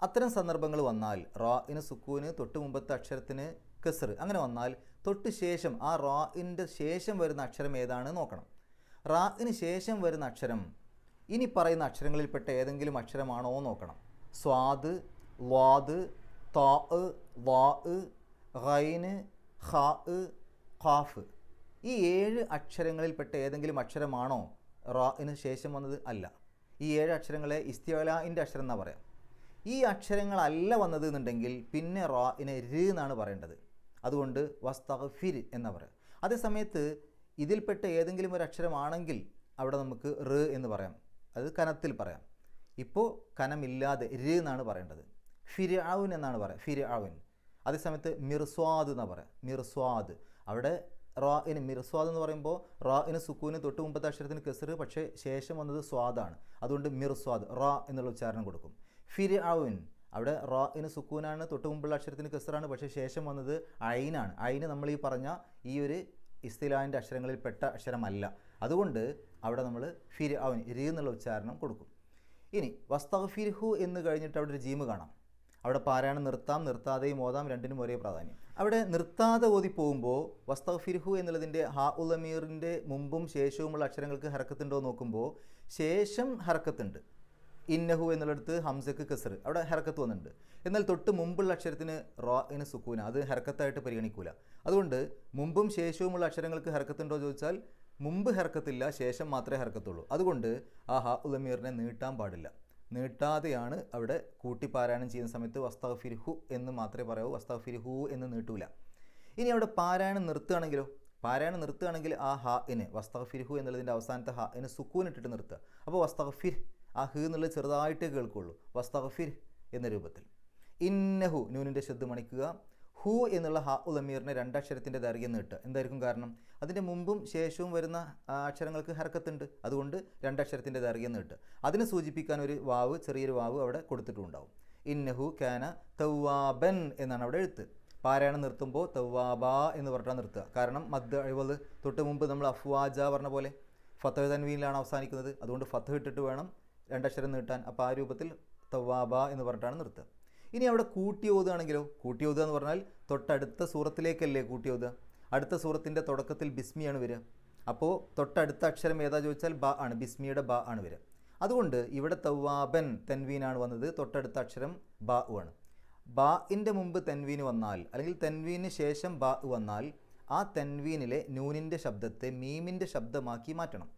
അത്തരം സന്ദർഭങ്ങൾ വന്നാൽ റാഇന് സുക്കൂന്, തൊട്ട് മുമ്പത്തെ അക്ഷരത്തിന് കസ്ർ, അങ്ങനെ വന്നാൽ തൊട്ട് ശേഷം ആ റാഇൻ്റെ ശേഷം വരുന്ന അക്ഷരം ഏതാണ് നോക്കണം. റാഇന് ശേഷം വരുന്ന അക്ഷരം ഇനി പറയുന്ന അക്ഷരങ്ങളിൽപ്പെട്ട ഏതെങ്കിലും അക്ഷരമാണോ നോക്കണം. സ്വാദ്, ളാദ്, താ, വാ, ഗൈന്, ഖാ, ഖാഫ്. ഈ 7 അക്ഷരങ്ങളിൽപ്പെട്ട ഏതെങ്കിലും അക്ഷരമാണോ റാഇന് ശേഷം വന്നത്? അല്ല. ഈ 7 അക്ഷരങ്ങളെ ഇസ്തിഅലാഇൻ്റെ അക്ഷരം എന്നാണ് പറയാം. ഈ അക്ഷരങ്ങളല്ല വന്നത് എന്നുണ്ടെങ്കിൽ പിന്നെ റാഇനെ ര് എന്നാണ് പറയേണ്ടത്. അതുകൊണ്ട് വസ്തഗ്ഫിർ എന്നാ പറയാം. അതേസമയത്ത് ഇതിൽപ്പെട്ട ഏതെങ്കിലും ഒരു അക്ഷരമാണെങ്കിൽ അവിടെ നമുക്ക് റ് എന്ന് പറയാം, അത് കനത്തിൽ പറയാം. ഇപ്പോൾ കനമില്ലാതെ ര് എന്നാണ് പറയേണ്ടത്. ഫിർഔൻ എന്നാണ് പറയാം, ഫിർഔൻ. അതേസമയത്ത് മിർസ്വാദ് എന്നാണ് പറയാം, മിർസ്വാദ്. അവിടെ റാഇന് മിർസ്വാദ് എന്ന് പറയുമ്പോൾ റാഇന് സുക്കൂന്, തൊട്ട് മുമ്പത്തെ അക്ഷരത്തിന് കസ്റ്, പക്ഷേ ശേഷം വന്നത് സ്വാദാണ്. അതുകൊണ്ട് മിർസ്വാദ് റാ എന്നുള്ള ഉച്ചാരണം കൊടുക്കും. ഫിർഔൻ, അവിടെ റാഇന് സുക്കൂനാണ്, തൊട്ട് മുമ്പുള്ള അക്ഷരത്തിന് കസ്റാണ്, പക്ഷേ ശേഷം വന്നത് ഐനാണ്. ഐന് നമ്മൾ ഈ പറഞ്ഞ ഈ ഒരു ഇസ്തിലാഹിൻ്റെ അക്ഷരങ്ങളിൽപ്പെട്ട അക്ഷരമല്ല. അതുകൊണ്ട് അവിടെ നമ്മൾ ഫിർഔൻ രി എന്നുള്ള ഉച്ചാരണം കൊടുക്കും. ഇനി വസ്തഗ്ഫിർഹു എന്ന് കഴിഞ്ഞിട്ട് അവിടെ ഒരു ജീമ് കാണാം. അവിടെ പാരായണം നിർത്താം, നിർത്താതെയും ഓതാം, രണ്ടിനും ഒരേ പ്രാധാന്യം. അവിടെ നിർത്താതെ ഓതി പോകുമ്പോൾ വസ്തഗ്ഫിർഹു എന്നുള്ളതിൻ്റെ ഹാ ഉൽ അമീറിൻ്റെ മുമ്പും ശേഷവുമുള്ള അക്ഷരങ്ങൾക്ക് ഹർക്കത്തുണ്ടോ നോക്കുമ്പോൾ ശേഷം ഹർക്കത്തുണ്ട്. ഇന്നഹു എന്നുള്ളിടത്ത് ഹംസക്ക് കസ്ർ, അവിടെ ഹർക്കത്ത് വന്നിട്ടുണ്ട്. എന്നാൽ തൊട്ട് മുമ്പുള്ള അക്ഷരത്തിന് റാഇന് സുക്കൂന, അത് ഹർക്കത്തായിട്ട് പരിഗണിക്കൂല. അതുകൊണ്ട് മുമ്പും ശേഷവുമുള്ള അക്ഷരങ്ങൾക്ക് ഹർക്കത്തുണ്ടോ ചോദിച്ചാൽ മുമ്പ് ഹർക്കത്തില്ല, ശേഷം മാത്രമേ ഹർക്കത്തുള്ളൂ. അതുകൊണ്ട് ആ ഹാ ഉൽ അമീറിനെ നീട്ടാൻ പാടില്ല. നീട്ടാതെയാണ് അവിടെ കൂട്ടിപ്പാരായണം ചെയ്യുന്ന സമയത്ത് വസ്തഗ്ഫിർഹു എന്ന് മാത്രമേ പറയാവൂ, വസ്തഗ്ഫിർഹു എന്ന് നീട്ടൂല. ഇനി അവിടെ പാരായണം നിർത്തുകയാണെങ്കിലോ, പാരായണം നിർത്തുകയാണെങ്കിൽ ആ ഹാഇന് വസ്തഗ്ഫിർഹു എന്നുള്ളതിൻ്റെ അവസാനത്തെ ഹാഇന് സുക്കൂൻ ഇട്ടിട്ട് നിർത്തുക. അപ്പോൾ വസ്തഗ്ഫിർ, ആ ഹ് എന്നുള്ളത് ചെറുതായിട്ടേ കേൾക്കുള്ളൂ, വസ്തഗ്ഫിർ എന്ന രൂപത്തിൽ. ഇന്നഹു, നൂനിൻ്റെ ശബ്ദം മണിക്കുക. ഹു എന്നുള്ള ഹാ ഉൽ അമീറിനെ രണ്ടക്ഷരത്തിൻ്റെ ദൈർഘ്യം നീട്ടുക. എന്തായിരിക്കും കാരണം? അതിൻ്റെ മുമ്പും ശേഷവും വരുന്ന അക്ഷരങ്ങൾക്ക് ഹർക്കത്തുണ്ട്, അതുകൊണ്ട് രണ്ടക്ഷരത്തിൻ്റെ ദൈർഘ്യം നീട്ടുക. അതിനെ സൂചിപ്പിക്കാൻ ഒരു വാവ്, ചെറിയൊരു വാവ് അവിടെ കൊടുത്തിട്ടുണ്ടാവും. ഇന്നഹു കാന തവ്വാബൻ എന്നാണ് അവിടെ എഴുത്ത്. പാരായണം നിർത്തുമ്പോൾ തവ്വാബ എന്ന് പറഞ്ഞാൽ നിർത്തുക. കാരണം മദ് അഴിവൽ, തൊട്ട് മുമ്പ് നമ്മൾ അഫ്വാജ പറഞ്ഞ പോലെ ഫത്ഹ് തൻവീനിലാണ് അവസാനിക്കുന്നത്. അതുകൊണ്ട് ഫത്ഹ് ഇട്ടിട്ട് വേണം രണ്ടക്ഷരം നീട്ടാൻ. അപ്പോൾ ആ രൂപത്തിൽ തവ്വാബ എന്ന് പറഞ്ഞിട്ടാണ് നിർത്തുക. ഇനി അവിടെ കൂട്ടി ഓതുകയാണെങ്കിലോ, കൂട്ടി ഓതുക എന്ന് പറഞ്ഞാൽ തൊട്ടടുത്ത സൂറത്തിലേക്കല്ലേ കൂട്ടി ഓതുക. അടുത്ത സൂറത്തിൻ്റെ തുടക്കത്തിൽ ബിസ്മിയാണ് വരിക. അപ്പോൾ തൊട്ടടുത്ത അക്ഷരം ഏതാ ചോദിച്ചാൽ ബ ആണ്, ബിസ്മിയുടെ ബ ആണ് വരിക. അതുകൊണ്ട് ഇവിടെ തവ്വാബൻ തെൻവീനാണ് വന്നത്, തൊട്ടടുത്ത അക്ഷരം ബ ആണ്. ബാഇൻ്റെ മുമ്പ് തെൻവീന് വന്നാൽ, അല്ലെങ്കിൽ തെൻവീന് ശേഷം ബ വന്നാൽ ആ തെൻവീനിലെ നൂനിൻ്റെ ശബ്ദത്തെ മീമിൻ്റെ ശബ്ദമാക്കി മാറ്റണം.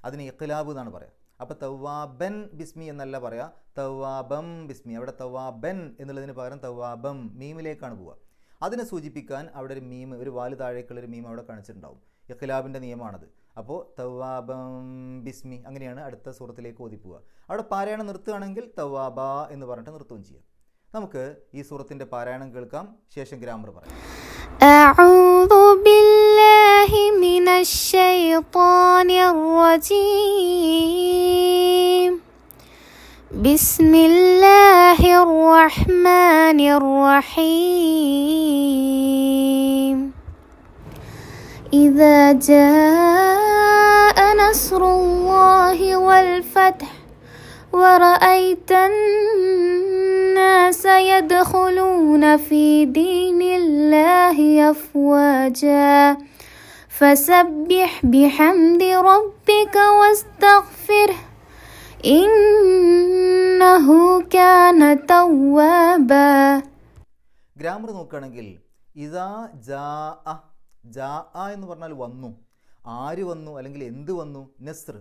അതിന് ഇഖ്ലാബ് എന്നാണ് പറയുക. അപ്പോൾ തവ്വാബൻ ബിസ്മി എന്നല്ല പറയുക, തവ്വാബം ബിസ്മി. അവിടെ തവ്വാബൻ എന്നുള്ളതിന് പകരം തവ്വാബം മീമിലേക്കാണ് പോവുക. അതിനെ സൂചിപ്പിക്കാൻ അവിടെ ഒരു മീം, ഒരു വാല് താഴേക്കുള്ളൊരു മീം അവിടെ കാണിച്ചിട്ടുണ്ടാവും. ഇഖ്ലാബിൻ്റെ നിയമമാണത്. അപ്പോൾ തവ്വാബം ബിസ്മി, അങ്ങനെയാണ് അടുത്ത സൂറത്തിലേക്ക് ഓതിപ്പോവുക. അവിടെ പാരായണം നിർത്തുകയാണെങ്കിൽ തവ്വാബ എന്ന് പറഞ്ഞിട്ട് നിർത്തുകയും ചെയ്യാം. നമുക്ക് ഈ സൂറത്തിൻ്റെ പാരായണം കേൾക്കാം, ശേഷം ഗ്രാമർ പറയാം. أعوذ بالله من الشيطان الرجيم. بسم الله الرحمن الرحيم. إذا جاء نصر الله والفتح ورأيت الناس يدخلون في دين الله أفواجا فسبح بحمد ربك واستغفره إنه كان توابا. ഗ്രാമർ നോക്കുകയാണെങ്കിൽ ഇദാ ജാഅ, ജാഅ എന്ന് പറഞ്ഞാൽ വന്നു. ആര് വന്നു അല്ലെങ്കിൽ എന്ത് വന്നു? നസ്ർ,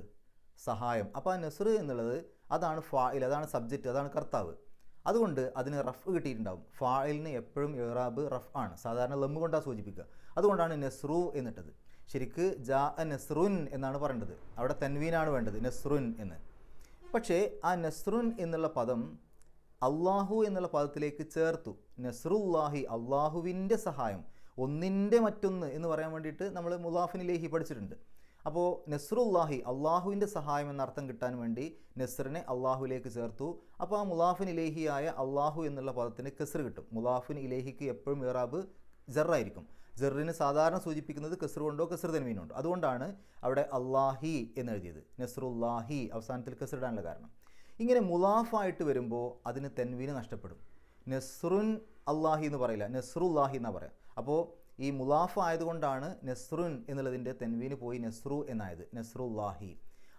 സഹായം. അപ്പോൾ ആ നസ്ർ എന്നുള്ളത് അതാണ് ഫാഇൽ, അതാണ് സബ്ജക്റ്റ്, അതാണ് കർത്താവ്. അതുകൊണ്ട് അതിന് റഫ് കിട്ടിയിട്ടുണ്ടാവും. ഫാഇലിന് എപ്പോഴും ഇറാബ് റഫ് ആണ്, സാധാരണ ലമ്മ് കൊണ്ടാണ് സൂചിപ്പിക്കുക. അതുകൊണ്ടാണ് നസ്രു എന്നിട്ടത്. ശരിക്ക് ജാ നസ്റുൻ എന്നാണ് പറയേണ്ടത്, അവിടെ തൻവീനാണ് വേണ്ടത്, നസ്റുൻ എന്ന്. പക്ഷേ ആ നസ്റുൻ എന്നുള്ള പദം അള്ളാഹു എന്നുള്ള പദത്തിലേക്ക് ചേർത്തു. നസ്റുല്ലാഹി, അള്ളാഹുവിൻ്റെ സഹായം. ഒന്നിൻ്റെ മറ്റൊന്ന് എന്ന് പറയാൻ വേണ്ടിയിട്ട് നമ്മൾ മുലാഫിനിലേഹി പഠിച്ചിട്ടുണ്ട്. അപ്പോൾ നെസ്റുല്ലാഹി അള്ളാഹുവിൻ്റെ സഹായം എന്ന അർത്ഥം കിട്ടാൻ വേണ്ടി നെസ്റിനെ അള്ളാഹുവിലേക്ക് ചേർത്തു. അപ്പോൾ ആ മുലാഫിൻ ഇലേഹിയായ അള്ളാഹു എന്നുള്ള പദത്തിന് കെസ്ർ കിട്ടും. മുലാഫിൻ ഇലേഹിക്ക് എപ്പോഴും ഇറാബ് ജറായിരിക്കും. ജറിന് സാധാരണ സൂചിപ്പിക്കുന്നത് കെസ്ർ കൊണ്ടോ കെസ്ർ തൻവീനുണ്ടോ. അതുകൊണ്ടാണ് അവിടെ അള്ളാഹി എന്ന് എഴുതിയത്. നെസ്റുല്ലാഹി അവസാനത്തിൽ കെസ്ർ ഇടാനുള്ള കാരണം. ഇങ്ങനെ മുലാഫായിട്ട് വരുമ്പോൾ അതിന് തൻവീന് നഷ്ടപ്പെടും. നെസ്റുൻ അള്ളാഹി എന്ന് പറയില്ല, നെസ്റുല്ലാഹി എന്നാണ് പറയാം. അപ്പോൾ ഈ മുലാഫ് ആയതുകൊണ്ടാണ് നെസ്റുൻ എന്നുള്ളതിൻ്റെ തെൻവീന് പോയി നെസ്റു എന്നായത്, നെസ്റുല്ലാഹി.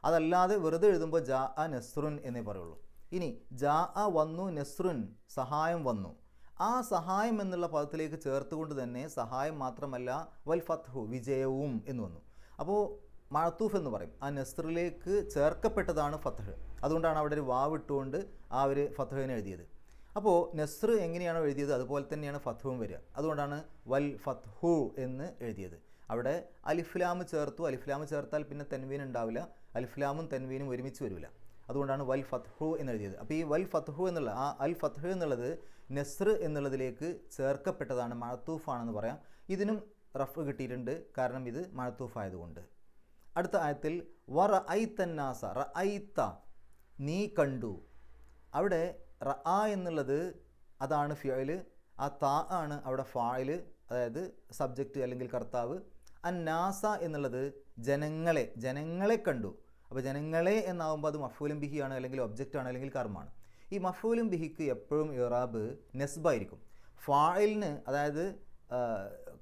അതല്ലാതെ വെറുതെ എഴുതുമ്പോൾ ജാ അ നെസ്റുൻ എന്നേ പറയുള്ളൂ. ഇനി ജാ അ വന്നു, നെസ്റുൻ സഹായം വന്നു. ആ സഹായം എന്നുള്ള പദത്തിലേക്ക് ചേർത്തുകൊണ്ട് തന്നെ സഹായം മാത്രമല്ല വൽ ഫത്ഹു വിജയവും എന്ന് വന്നു. അപ്പോൾ മഅത്തൂഫ് എന്ന് പറയും. ആ നെസ്റിലേക്ക് ചേർക്കപ്പെട്ടതാണ് ഫത്ഹ്. അതുകൊണ്ടാണ് അവിടെ ഒരു വാവ് ഇട്ടുകൊണ്ട് ആ ഒരു ഫത്ഹിനെ എഴുതിയത്. അപ്പോൾ നെസ്ർ എങ്ങനെയാണോ എഴുതിയത് അതുപോലെ തന്നെയാണ് ഫത്ഹുവും വരിക. അതുകൊണ്ടാണ് വൽ ഫത്ഹു എന്ന് എഴുതിയത്. അവിടെ അലിഫ്ലാം ചേർത്തു. അലിഫ്ലാം ചേർത്താൽ പിന്നെ തെൻവീൻ ഉണ്ടാവില്ല. അലിഫ്ലാമും തെൻവീനും ഒരുമിച്ച് വരില്ല. അതുകൊണ്ടാണ് വൽ ഫത്ഹു എന്ന് എഴുതിയത്. അപ്പോൾ ഈ വൽ ഫത്ഹു എന്നുള്ള ആ അൽ ഫത്ഹു എന്നുള്ളത് നെസ്ർ എന്നുള്ളതിലേക്ക് ചേർക്കപ്പെട്ടതാണ്, മഅത്തൂഫാണെന്ന് പറയാം. ഇതിനും റഫ് കിട്ടിയിട്ടുണ്ട്, കാരണം ഇത് മഅത്തൂഫ് ആയതുകൊണ്ട്. അടുത്ത ആയത്തിൽ വറഅയ്തന്നാസ, റഅയ്ത നീ കണ്ടു. അവിടെ റഅ എന്നുള്ളത് അതാണ് ഫിഅല്, ആ താ ആണ് അവിടെ ഫാഇല്, അതായത് സബ്ജക്റ്റ് അല്ലെങ്കിൽ കർത്താവ്. അന്നാസ എന്നുള്ളത് ജനങ്ങളെ കണ്ടു. അപ്പോൾ ജനങ്ങളെ എന്നാകുമ്പോൾ അത് മഫ്ഊലും ബിഹിയാണ്, അല്ലെങ്കിൽ ഒബ്ജക്റ്റാണ്, അല്ലെങ്കിൽ കർമ്മമാണ്. ഈ മഫ്ഊലും ബിഹിക്ക് എപ്പോഴും ഇറാബ് നെസ്ബായിരിക്കും. ഫാഇലിന് അതായത്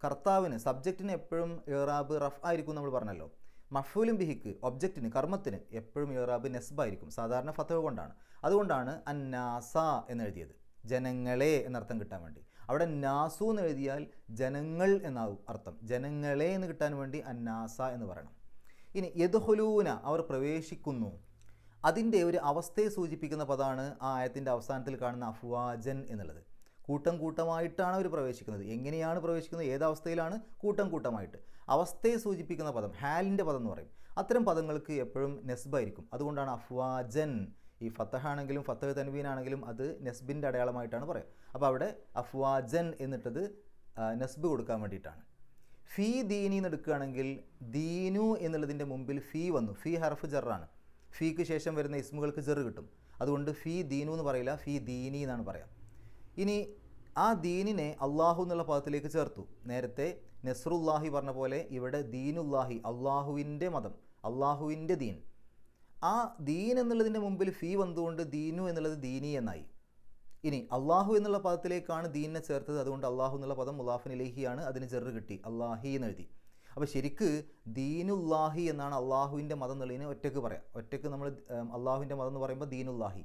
കർത്താവിന് സബ്ജക്റ്റിന് എപ്പോഴും ഇറാബ് റഫ് ആയിരിക്കും നമ്മൾ പറഞ്ഞല്ലോ. മഫ്ഊലും ബിഹിക്ക് ഒബ്ജക്റ്റിന് കർമ്മത്തിന് എപ്പോഴും ഇറാബ് നെസ്ബായിരിക്കും, സാധാരണ ഫത്ഹ കൊണ്ടാണ്. അതുകൊണ്ടാണ് അന്നാസ എന്നെഴുതിയത്, ജനങ്ങളെ എന്നർത്ഥം കിട്ടാൻ വേണ്ടി. അവിടെ നാസു എന്ന് എഴുതിയാൽ ജനങ്ങൾ എന്നാവും അർത്ഥം. ജനങ്ങളെ എന്ന് കിട്ടാൻ വേണ്ടി അന്നാസ എന്ന് പറയണം. ഇനി യദ്ഖുലൂന അവർ പ്രവേശിക്കുന്നു, അതിൻ്റെ ഒരു അവസ്ഥയെ സൂചിപ്പിക്കുന്ന പദമാണ് ആ ആയത്തിൻ്റെ അവസാനത്തിൽ കാണുന്ന അഫ്വാജൻ എന്നുള്ളത്. കൂട്ടം കൂട്ടമായിട്ടാണ് അവർ പ്രവേശിക്കുന്നത്. എങ്ങനെയാണ് പ്രവേശിക്കുന്നത്, ഏതവസ്ഥയിലാണ്? കൂട്ടം കൂട്ടമായിട്ട്. അവസ്ഥയെ സൂചിപ്പിക്കുന്ന പദം ഹാലിൻ്റെ പദം എന്ന് പറയും. അത്തരം പദങ്ങൾക്ക് എപ്പോഴും നെസ്ബായിരിക്കും. അതുകൊണ്ടാണ് അഫ്വാജൻ. ഈ ഫത്തഹാണെങ്കിലും ഫത്തഹ് തൻവീനാണെങ്കിലും അത് നെസ്ബിൻ്റെ അടയാളമായിട്ടാണ് പറയുക. അപ്പോൾ അവിടെ അഫ്വാജൻ എന്നിട്ടത് നെസ്ബ് കൊടുക്കാൻ വേണ്ടിയിട്ടാണ്. ഫീ ദീനി എന്ന് എടുക്കുകയാണെങ്കിൽ ദീനു എന്നുള്ളതിൻ്റെ മുമ്പിൽ ഫീ വന്നു. ഫീ ഹർഫ് ജറാണ്. ഫീക്ക് ശേഷം വരുന്ന ഇസ്മുകൾക്ക് ജറ് കിട്ടും. അതുകൊണ്ട് ഫീ ദീനു എന്ന് പറയില്ല, ഫീ ദീനി എന്നാണ് പറയാം. ഇനി ആ ദീനിനെ അള്ളാഹു എന്നുള്ള പദത്തിലേക്ക് ചേർത്തു. നേരത്തെ നെസ്റുല്ലാഹി പറഞ്ഞ പോലെ ഇവിടെ ദീനുല്ലാഹി, അള്ളാഹുവിൻ്റെ മതം, അള്ളാഹുവിൻ്റെ ദീൻ. ആ ദീൻ എന്നുള്ളതിൻ്റെ മുമ്പിൽ ഫീ വന്നുകൊണ്ട് ദീനു എന്നുള്ളത് ദീനി എന്നായി. ഇനി അള്ളാഹു എന്നുള്ള പദത്തിലേക്കാണ് ദീനിനെ ചേർത്തത്. അതുകൊണ്ട് അള്ളാഹു എന്നുള്ള പദം മുലാഫിൻ ഇലൈഹിയാണ്, അതിന് ജറ് കിട്ടി, അള്ളാഹി എന്ന് എഴുതി. അപ്പോൾ ശരിക്ക് ദീനുല്ലാഹി എന്നാണ് അള്ളാഹുവിൻ്റെ മതം എന്നുള്ളതിനെ ഒറ്റക്ക് പറയാം. ഒറ്റക്ക് നമ്മൾ അള്ളാഹുവിൻ്റെ മതം എന്ന് പറയുമ്പോൾ ദീനുല്ലാഹി.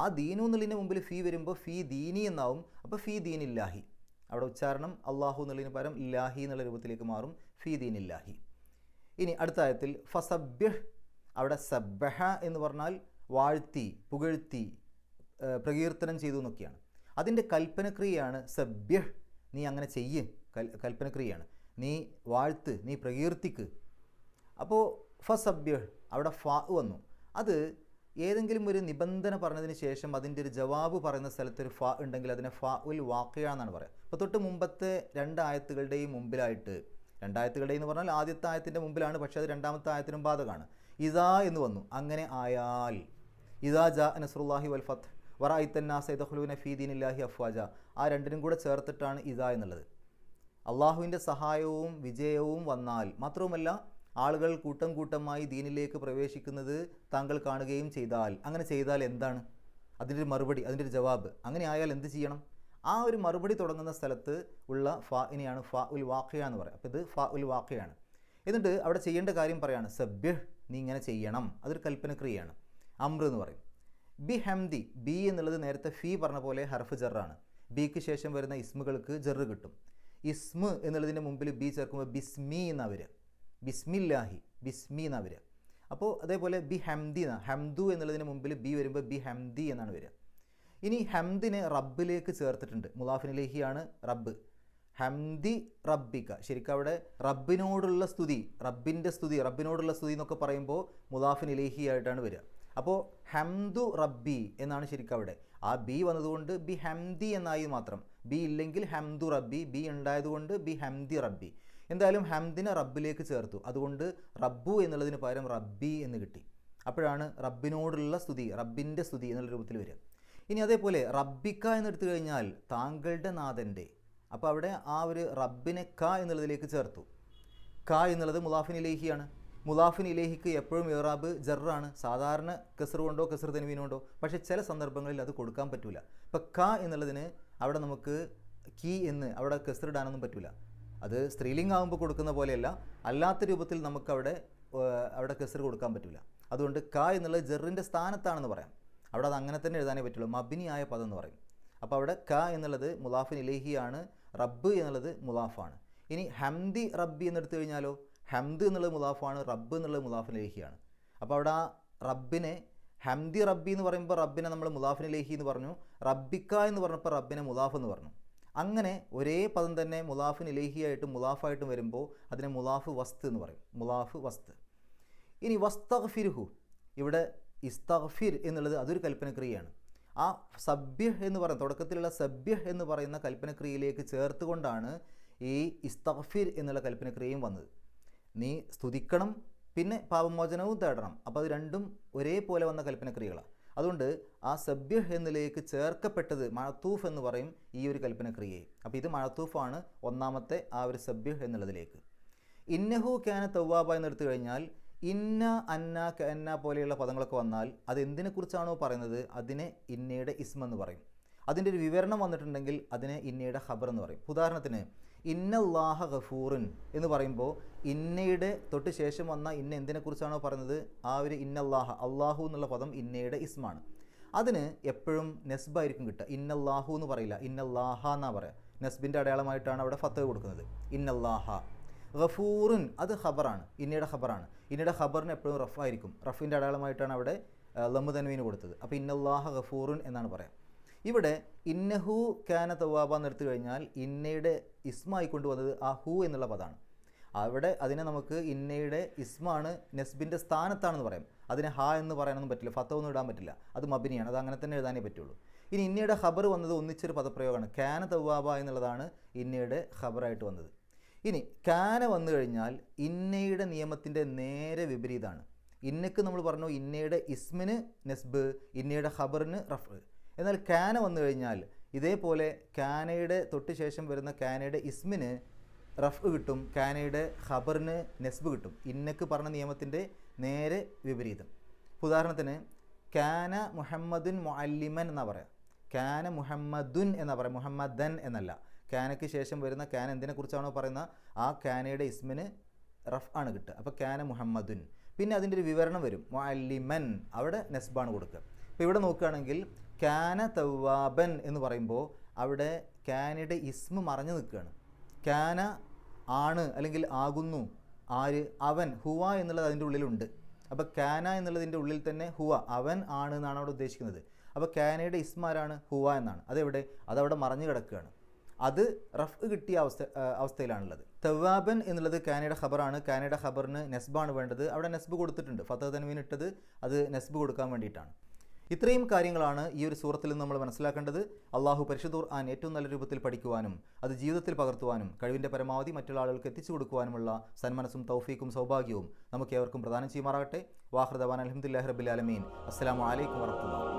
ആ ദീനു എന്നുള്ളതിൻ്റെ മുമ്പിൽ ഫീ വരുമ്പോൾ ഫീ ദീനി എന്നാവും. അപ്പോൾ ഫീ ദീനില്ലാഹി, അവിടെ ഉച്ചാരണം അള്ളാഹു എന്നുള്ളതിന് പകരം ഇല്ലാഹി എന്നുള്ള രൂപത്തിലേക്ക് മാറും, ഫീ ദീനില്ലാഹി. ഇനി അടുത്ത ആയത്തിൽ ഫസബ്ബിഹ്, അവിടെ സബ്ബഹ എന്ന് പറഞ്ഞാൽ വാഴ്ത്തി, പുകഴ്ത്തി, പ്രകീർത്തനം ചെയ്തു എന്നൊക്കെയാണ്. അതിൻ്റെ കൽപ്പനക്രിയയാണ് സബ്യഹ്, നീ അങ്ങനെ ചെയ്യ്, കൽപ്പനക്രിയയാണ്. നീ വാഴ്ത്ത്, നീ പ്രകീർത്തിക്ക്. അപ്പോൾ ഫസബ്യഹ് അവിടെ ഫാ വന്നു. അത് ഏതെങ്കിലും ഒരു നിബന്ധന പറഞ്ഞതിന് ശേഷം അതിൻ്റെ ഒരു ജവാബ് പറയുന്ന സ്ഥലത്ത് ഒരു ഫാ ഉണ്ടെങ്കിൽ അതിനെ ഫാ ഉൽ വാഖിയ എന്നാണ് പറയുക. അപ്പോൾ തൊട്ട് മുമ്പത്തെ രണ്ടായത്തുകളുടെയും മുമ്പിലായിട്ട്, രണ്ടായത്തുകളുടെ എന്ന് പറഞ്ഞാൽ ആദ്യത്തെ ആയത്തിൻ്റെ മുമ്പിലാണ്, പക്ഷേ അത് രണ്ടാമത്തെ ആയത്തിനും ബാധകമാണ്. ഇദാ എന്ന് വന്നു, അങ്ങനെ ആയാൽ. ഇദാ ജാ നസ്റുല്ലാഹി വൽ ഫത്ഹ് വറഅയ്തന്നാസ യദ്ഖുലൂന ഫീ ദീനില്ലാഹി അഫ്വാജ, ആ രണ്ടിനും കൂടെ ചേർത്തിട്ടാണ് ഇദാ എന്നുള്ളത്. അള്ളാഹുവിൻ്റെ സഹായവും വിജയവും വന്നാൽ, മാത്രവുമല്ല ആളുകൾ കൂട്ടം കൂട്ടമായി ദീനിലേക്ക് പ്രവേശിക്കുന്നത് താങ്കൾ കാണുകയും ചെയ്താൽ. അങ്ങനെ ചെയ്താൽ എന്താണ് അതിൻ്റെ ഒരു മറുപടി, അതിൻ്റെ ഒരു ജവാബ്? അങ്ങനെ ആയാൽ എന്ത് ചെയ്യണം? ആ ഒരു മറുപടി തുടങ്ങുന്ന സ്ഥലത്ത് ഉള്ള ഫാഇനെയാണ് ഫാ ഉൽ വാഖിയ എന്ന് പറയുക. അപ്പോൾ ഇത് ഫാ ഉൽ വാഖിയാണ്. എന്നിട്ട് അവിടെ ചെയ്യേണ്ട കാര്യം പറയാണ്, സബ്യഹ്, നീ ഇങ്ങനെ ചെയ്യണം. അതൊരു കൽപ്പനക്രിയയാണ്. അമ്ര എന്ന് പറയും. ബി ഹംദി, ബി എന്നുള്ളത് നേരത്തെ ഫീ പറഞ്ഞ പോലെ ഹർഫ് ജറാണ്. ബിക്ക് ശേഷം വരുന്ന ഇസ്മുകൾക്ക് ജറ് കിട്ടും. ഇസ്മ് എന്നുള്ളതിൻ്റെ മുമ്പിൽ ബി ചേർക്കുമ്പോൾ ബിസ്മി എന്നാണ് വരിക, ബിസ്മില്ലാഹി, ബിസ്മി എന്നാണ് വരിക. അപ്പോൾ അതേപോലെ ബി ഹംദി എന്നാണ്, ഹംദു എന്നുള്ളതിന് മുമ്പിൽ ബി വരുമ്പോൾ ബി ഹംദി എന്നാണ് വരിക. ഇനി ഹംദിനെ റബ്ബിലേക്ക് ചേർത്തിട്ടുണ്ട്. മുലാഫിനിലേഹിയാണ് റബ്ബ്. ഹംദി റബ്ബിക്ക, ശരിക്കും അവിടെ റബ്ബിനോടുള്ള സ്തുതി, റബ്ബിൻ്റെ സ്തുതി, റബ്ബിനോടുള്ള സ്തുതി എന്നൊക്കെ പറയുമ്പോൾ മുലാഫിനിലേഹി ആയിട്ടാണ് വരിക. അപ്പോൾ ഹംദു റബ്ബി എന്നാണ് ശരിക്കും അവിടെ. ആ ബി വന്നതുകൊണ്ട് ബി ഹംദി എന്നായി മാത്രം. ബി ഇല്ലെങ്കിൽ ഹംദു റബ്ബി, ബി ഉണ്ടായതുകൊണ്ട് ബി ഹംദി റബ്ബി. എന്തായാലും ഹംദിനെ റബ്ബിലേക്ക് ചേർത്തു, അതുകൊണ്ട് റബ്ബു എന്നുള്ളതിന് പകരം റബ്ബി എന്ന് കിട്ടി. അപ്പോഴാണ് റബ്ബിനോടുള്ള സ്തുതി, റബ്ബിൻ്റെ സ്തുതി എന്നുള്ള രൂപത്തിൽ വരിക. ഇനി അതേപോലെ റബ്ബിക്ക എന്നെടുത്തു കഴിഞ്ഞാൽ താങ്കളുടെ നാഥൻ്റെ, അപ്പോൾ അവിടെ ആ ഒരു റബ്ബിനെ ക എന്നുള്ളതിലേക്ക് ചേർത്തു. ക എന്നുള്ളത് മുലാഫിൻ ഇലൈഹിയാണ്. മുലാഫിൻ ഇലൈഹിക്ക് എപ്പോഴും ഇറാബ് ജറാണ്, സാധാരണ കെസർ കൊണ്ടോ കെസർ തൻവീൻ കൊണ്ടോ. പക്ഷേ ചില സന്ദർഭങ്ങളിൽ അത് കൊടുക്കാൻ പറ്റില്ല. ഇപ്പോൾ ക എന്നുള്ളതിന് അവിടെ നമുക്ക് കീ എന്ന് അവിടെ കെസർ ഇടാനൊന്നും പറ്റില്ല. അത് സ്ത്രീലിംഗാകുമ്പോൾ കൊടുക്കുന്ന പോലെയല്ല, അല്ലാത്ത രൂപത്തിൽ നമുക്ക് അവിടെ കെസർ കൊടുക്കാൻ പറ്റില്ല. അതുകൊണ്ട് ക എന്നുള്ളത് ജറിൻ്റെ സ്ഥാനത്താണെന്ന് പറയാം. അവിടെ അത് അങ്ങനെ തന്നെ എഴുതാനേ പറ്റുള്ളൂ, മബ്നിയായ പദം എന്ന് പറയും. അപ്പോൾ അവിടെ ക എന്നുള്ളത് മുലാഫിൻ ഇലൈഹിയാണ്, റബ്ബ് എന്നുള്ളത് മുലാഫാണ്. ഇനി ഹംദി റബ്ബി എന്നെടുത്തു കഴിഞ്ഞാലോ, ഹംദ് എന്നുള്ളത് മുലാഫാണ്, റബ്ബ് എന്നുള്ളത് മുലാഫിൻ ഇലൈഹിയാണ്. അപ്പോൾ അവിടെ ആ റബ്ബിനെ ഹംദി റബ്ബി എന്ന് പറയുമ്പോൾ റബ്ബിനെ നമ്മൾ മുലാഫിൻ ഇലൈഹി എന്ന് പറഞ്ഞു, റബ്ബിക്ക എന്ന് പറഞ്ഞപ്പോൾ റബ്ബിനെ മുലാഫ് എന്ന് പറഞ്ഞു. അങ്ങനെ ഒരേ പദം തന്നെ മുലാഫിൻ ഇലൈഹിയായിട്ടും മുലാഫായിട്ടും വരുമ്പോൾ അതിനെ മുലാഫ് വസ്ത് എന്ന് പറയും, മുലാഫ് വസ്ത്. ഇനി വസ്തഗ്ഫിർഹു, ഇവിടെ ഇസ്തഗ്ഫിർ എന്നുള്ളത് അതൊരു കൽപ്പനക്രിയയാണ്. ആ സബ്യഹ് എന്ന് പറയുന്ന തുടക്കത്തിലുള്ള സബ്യഹ് എന്ന് പറയുന്ന കൽപ്പനക്രിയയിലേക്ക് ചേർത്തുകൊണ്ടാണ് ഈ ഇസ്തഗ്ഫിർ എന്നുള്ള കൽപ്പനക്രിയയും വന്നത്. നീ സ്തുതിക്കണം, പിന്നെ പാപമോചനവും തേടണം. അപ്പോൾ അത് രണ്ടും ഒരേപോലെ വന്ന കൽപ്പനക്രിയകളാണ്. അതുകൊണ്ട് ആ സബ്യഹ് എന്നിലേക്ക് ചേർക്കപ്പെട്ടത് മഅത്തൂഫ് എന്ന് പറയും ഈ ഒരു കൽപ്പനക്രിയയെ. അപ്പോൾ ഇത് മഅത്തൂഫാണ് ഒന്നാമത്തെ ആ ഒരു സബ്യഹ് എന്നുള്ളതിലേക്ക്. ഇന്നഹു കാന തവ്വാബ എന്നെടുത്തു കഴിഞ്ഞാൽ ഇന്ന, അന്ന, കന്ന പോലെയുള്ള പദങ്ങളൊക്കെ വന്നാൽ അത് എന്തിനെക്കുറിച്ചാണോ പറയുന്നത് അതിനെ ഇന്നയുടെ ഇസ്മ എന്ന് പറയും. അതിൻ്റെ ഒരു വിവരണം വന്നിട്ടുണ്ടെങ്കിൽ അതിനെ ഇന്നയുടെ ഖബർ എന്ന് പറയും. ഉദാഹരണത്തിന് ഇന്നല്ലാഹ ഗഫൂറുൻ എന്ന് പറയുമ്പോൾ ഇന്നയുടെ തൊട്ട് ശേഷം വന്ന ഇന്ന എന്തിനെക്കുറിച്ചാണോ പറയുന്നത് ആ ഒരു ഇന്നല്ലാഹ, അള്ളാഹു എന്നുള്ള പദം ഇന്നയുടെ ഇസ്മാണ്. അതിന് എപ്പോഴും നെസ്ബായിരിക്കും കിട്ടുക. ഇന്നല്ലാഹു എന്ന് പറയില്ല, ഇന്നല്ലാഹ എന്നാ പറയുക. നെസ്ബിൻ്റെ അടയാളമായിട്ടാണ് അവിടെ ഫത്ത് കൊടുക്കുന്നത്, ഇന്നല്ലാഹ. ഗഫൂറുൻ അത് ഖബറാണ്, ഇന്നയുടെ ഖബറാണ്. ഇന്നയുടെ ഖബറിന് എപ്പോഴും റഫ് ആയിരിക്കും, റഫിൻ്റെ അടയാളമായിട്ടാണ് അവിടെ ലമ്മു തൻവീന് കൊടുത്തത്. അപ്പോൾ ഇന്നല്ലാഹ ഗഫൂറുൻ എന്നാണ് പറയാം. ഇവിടെ ഇന്നഹു കാന തവ്വാബ എന്നെടുത്തു കഴിഞ്ഞാൽ ഇന്നയുടെ ഇസ്മായി കൊണ്ടുവന്നത് ആ ഹു എന്നുള്ള പദമാണ്. അവിടെ അതിനെ നമുക്ക് ഇന്നയുടെ ഇസ്മാണ്, നെസ്ബിൻ്റെ സ്ഥാനത്താണെന്ന് പറയാം. അതിനെ ഹാ എന്ന് പറയാനൊന്നും പറ്റില്ല, ഫത്തൊന്നും ഇടാൻ പറ്റില്ല, അത് മബിനിയാണ്, അത് അങ്ങനെ തന്നെ എഴുതാനേ പറ്റുള്ളൂ. ഇനി ഇന്നയുടെ ഖബർ വന്നത് ഒന്നിച്ചൊരു പദപ്രയോഗമാണ്, കാന തവ്വാബ എന്നുള്ളതാണ് ഇന്നയുടെ ഖബറായിട്ട് വന്നത്. ഇനി കാന വന്നു കഴിഞ്ഞാൽ ഇന്നയുടെ നിയമത്തിൻ്റെ നേരെ വിപരീതമാണ്. ഇന്നക്ക് നമ്മൾ പറഞ്ഞു ഇന്നയുടെ ഇസ്മിന് നെസ്ബ്, ഇന്നയുടെ ഖബറിന് റഫ്. എന്നാൽ കാന വന്നു കഴിഞ്ഞാൽ ഇതേപോലെ കാനയുടെ തൊട്ട് ശേഷം വരുന്ന കാനയുടെ ഇസ്മിന് റഫ് കിട്ടും, കാനയുടെ ഖബറിന് നെസ്ബ് കിട്ടും. ഇന്നക്ക് പറഞ്ഞ നിയമത്തിൻ്റെ നേരെ വിപരീതം. ഉദാഹരണത്തിന് കാന മുഹമ്മദുൻ മുഅല്ലിമൻ എന്നാ പറയാം, കാന മുഹമ്മദുൻ എന്നാ പറയാം, മുഹമ്മദൻ എന്നല്ല. കാനയ്ക്ക് ശേഷം വരുന്ന കാന എന്തിനെക്കുറിച്ചാണോ പറയുന്നത് ആ കാനയുടെ ഇസ്മിന് റഫ് ആണ് കിട്ടുക. അപ്പോൾ കാന മുഹമ്മദുൻ. പിന്നെ അതിൻ്റെ ഒരു വിവരണം വരും, മുഅല്ലിമൻ, അവിടെ നെസ്ബാണ് കൊടുക്കുക. അപ്പോൾ ഇവിടെ നോക്കുകയാണെങ്കിൽ കാന തവ്വാബൻ എന്ന് പറയുമ്പോൾ അവിടെ കാനയുടെ ഇസ്മ മറഞ്ഞു നിൽക്കുകയാണ്. കാന ആണ് അല്ലെങ്കിൽ ആകുന്നു, ആര്, അവൻ, ഹുവ എന്നുള്ളത് അതിൻ്റെ ഉള്ളിലുണ്ട്. അപ്പോൾ കാന എന്നുള്ളതിൻ്റെ ഉള്ളിൽ തന്നെ ഹുവ, അവൻ ആണ് എന്നാണ് അവിടെ ഉദ്ദേശിക്കുന്നത്. അപ്പോൾ കാനയുടെ ഇസ്മ ആരാണ്, ഹുവ എന്നാണ്. അതെവിടെ, അതവിടെ മറഞ്ഞു കിടക്കുകയാണ്. അത് റഫ് കിട്ടിയ അവസ്ഥയിലാണുള്ളത്. തവ്വാബൻ എന്നുള്ളത് കാനയുടെ ഖബറാണ്, കാനയുടെ ഖബറിന് നെസ്ബാണ് വേണ്ടത്. അവിടെ നെസ്ബ് കൊടുത്തിട്ടുണ്ട്, ഫത്ത് തൻവീൻ ഇട്ടത് അത് നെസ്ബ് കൊടുക്കാൻ വേണ്ടിയിട്ടാണ്. ഇത്രയും കാര്യങ്ങളാണ് ഈ ഒരു സൂറത്തിൽ നിന്ന് നമ്മൾ മനസ്സിലാക്കേണ്ടത്. അള്ളാഹു പരിശുദ്ധ ഖുർആൻ ഏറ്റവും നല്ല രൂപത്തിൽ പഠിക്കുവാനും അത് ജീവിതത്തിൽ പകർത്തുവാനും കഴിവിൻ്റെ പരമാവധി മറ്റുള്ള ആളുകൾക്ക് എത്തിച്ചു കൊടുക്കുവാനുമുള്ള സന്മനസ്സും തൗഫീക്കും സൗഭാഗ്യവും നമുക്ക് ഏവർക്കും പ്രദാനം ചെയ്യുമാറാകട്ടെ. വാഹൃദവാൻ അൽഹംദുലില്ലാഹി റബ്ബിൽ ആലമീൻ. അസ്സലാമു അലൈക്കും വറഹ്മത്തുള്ളാഹി.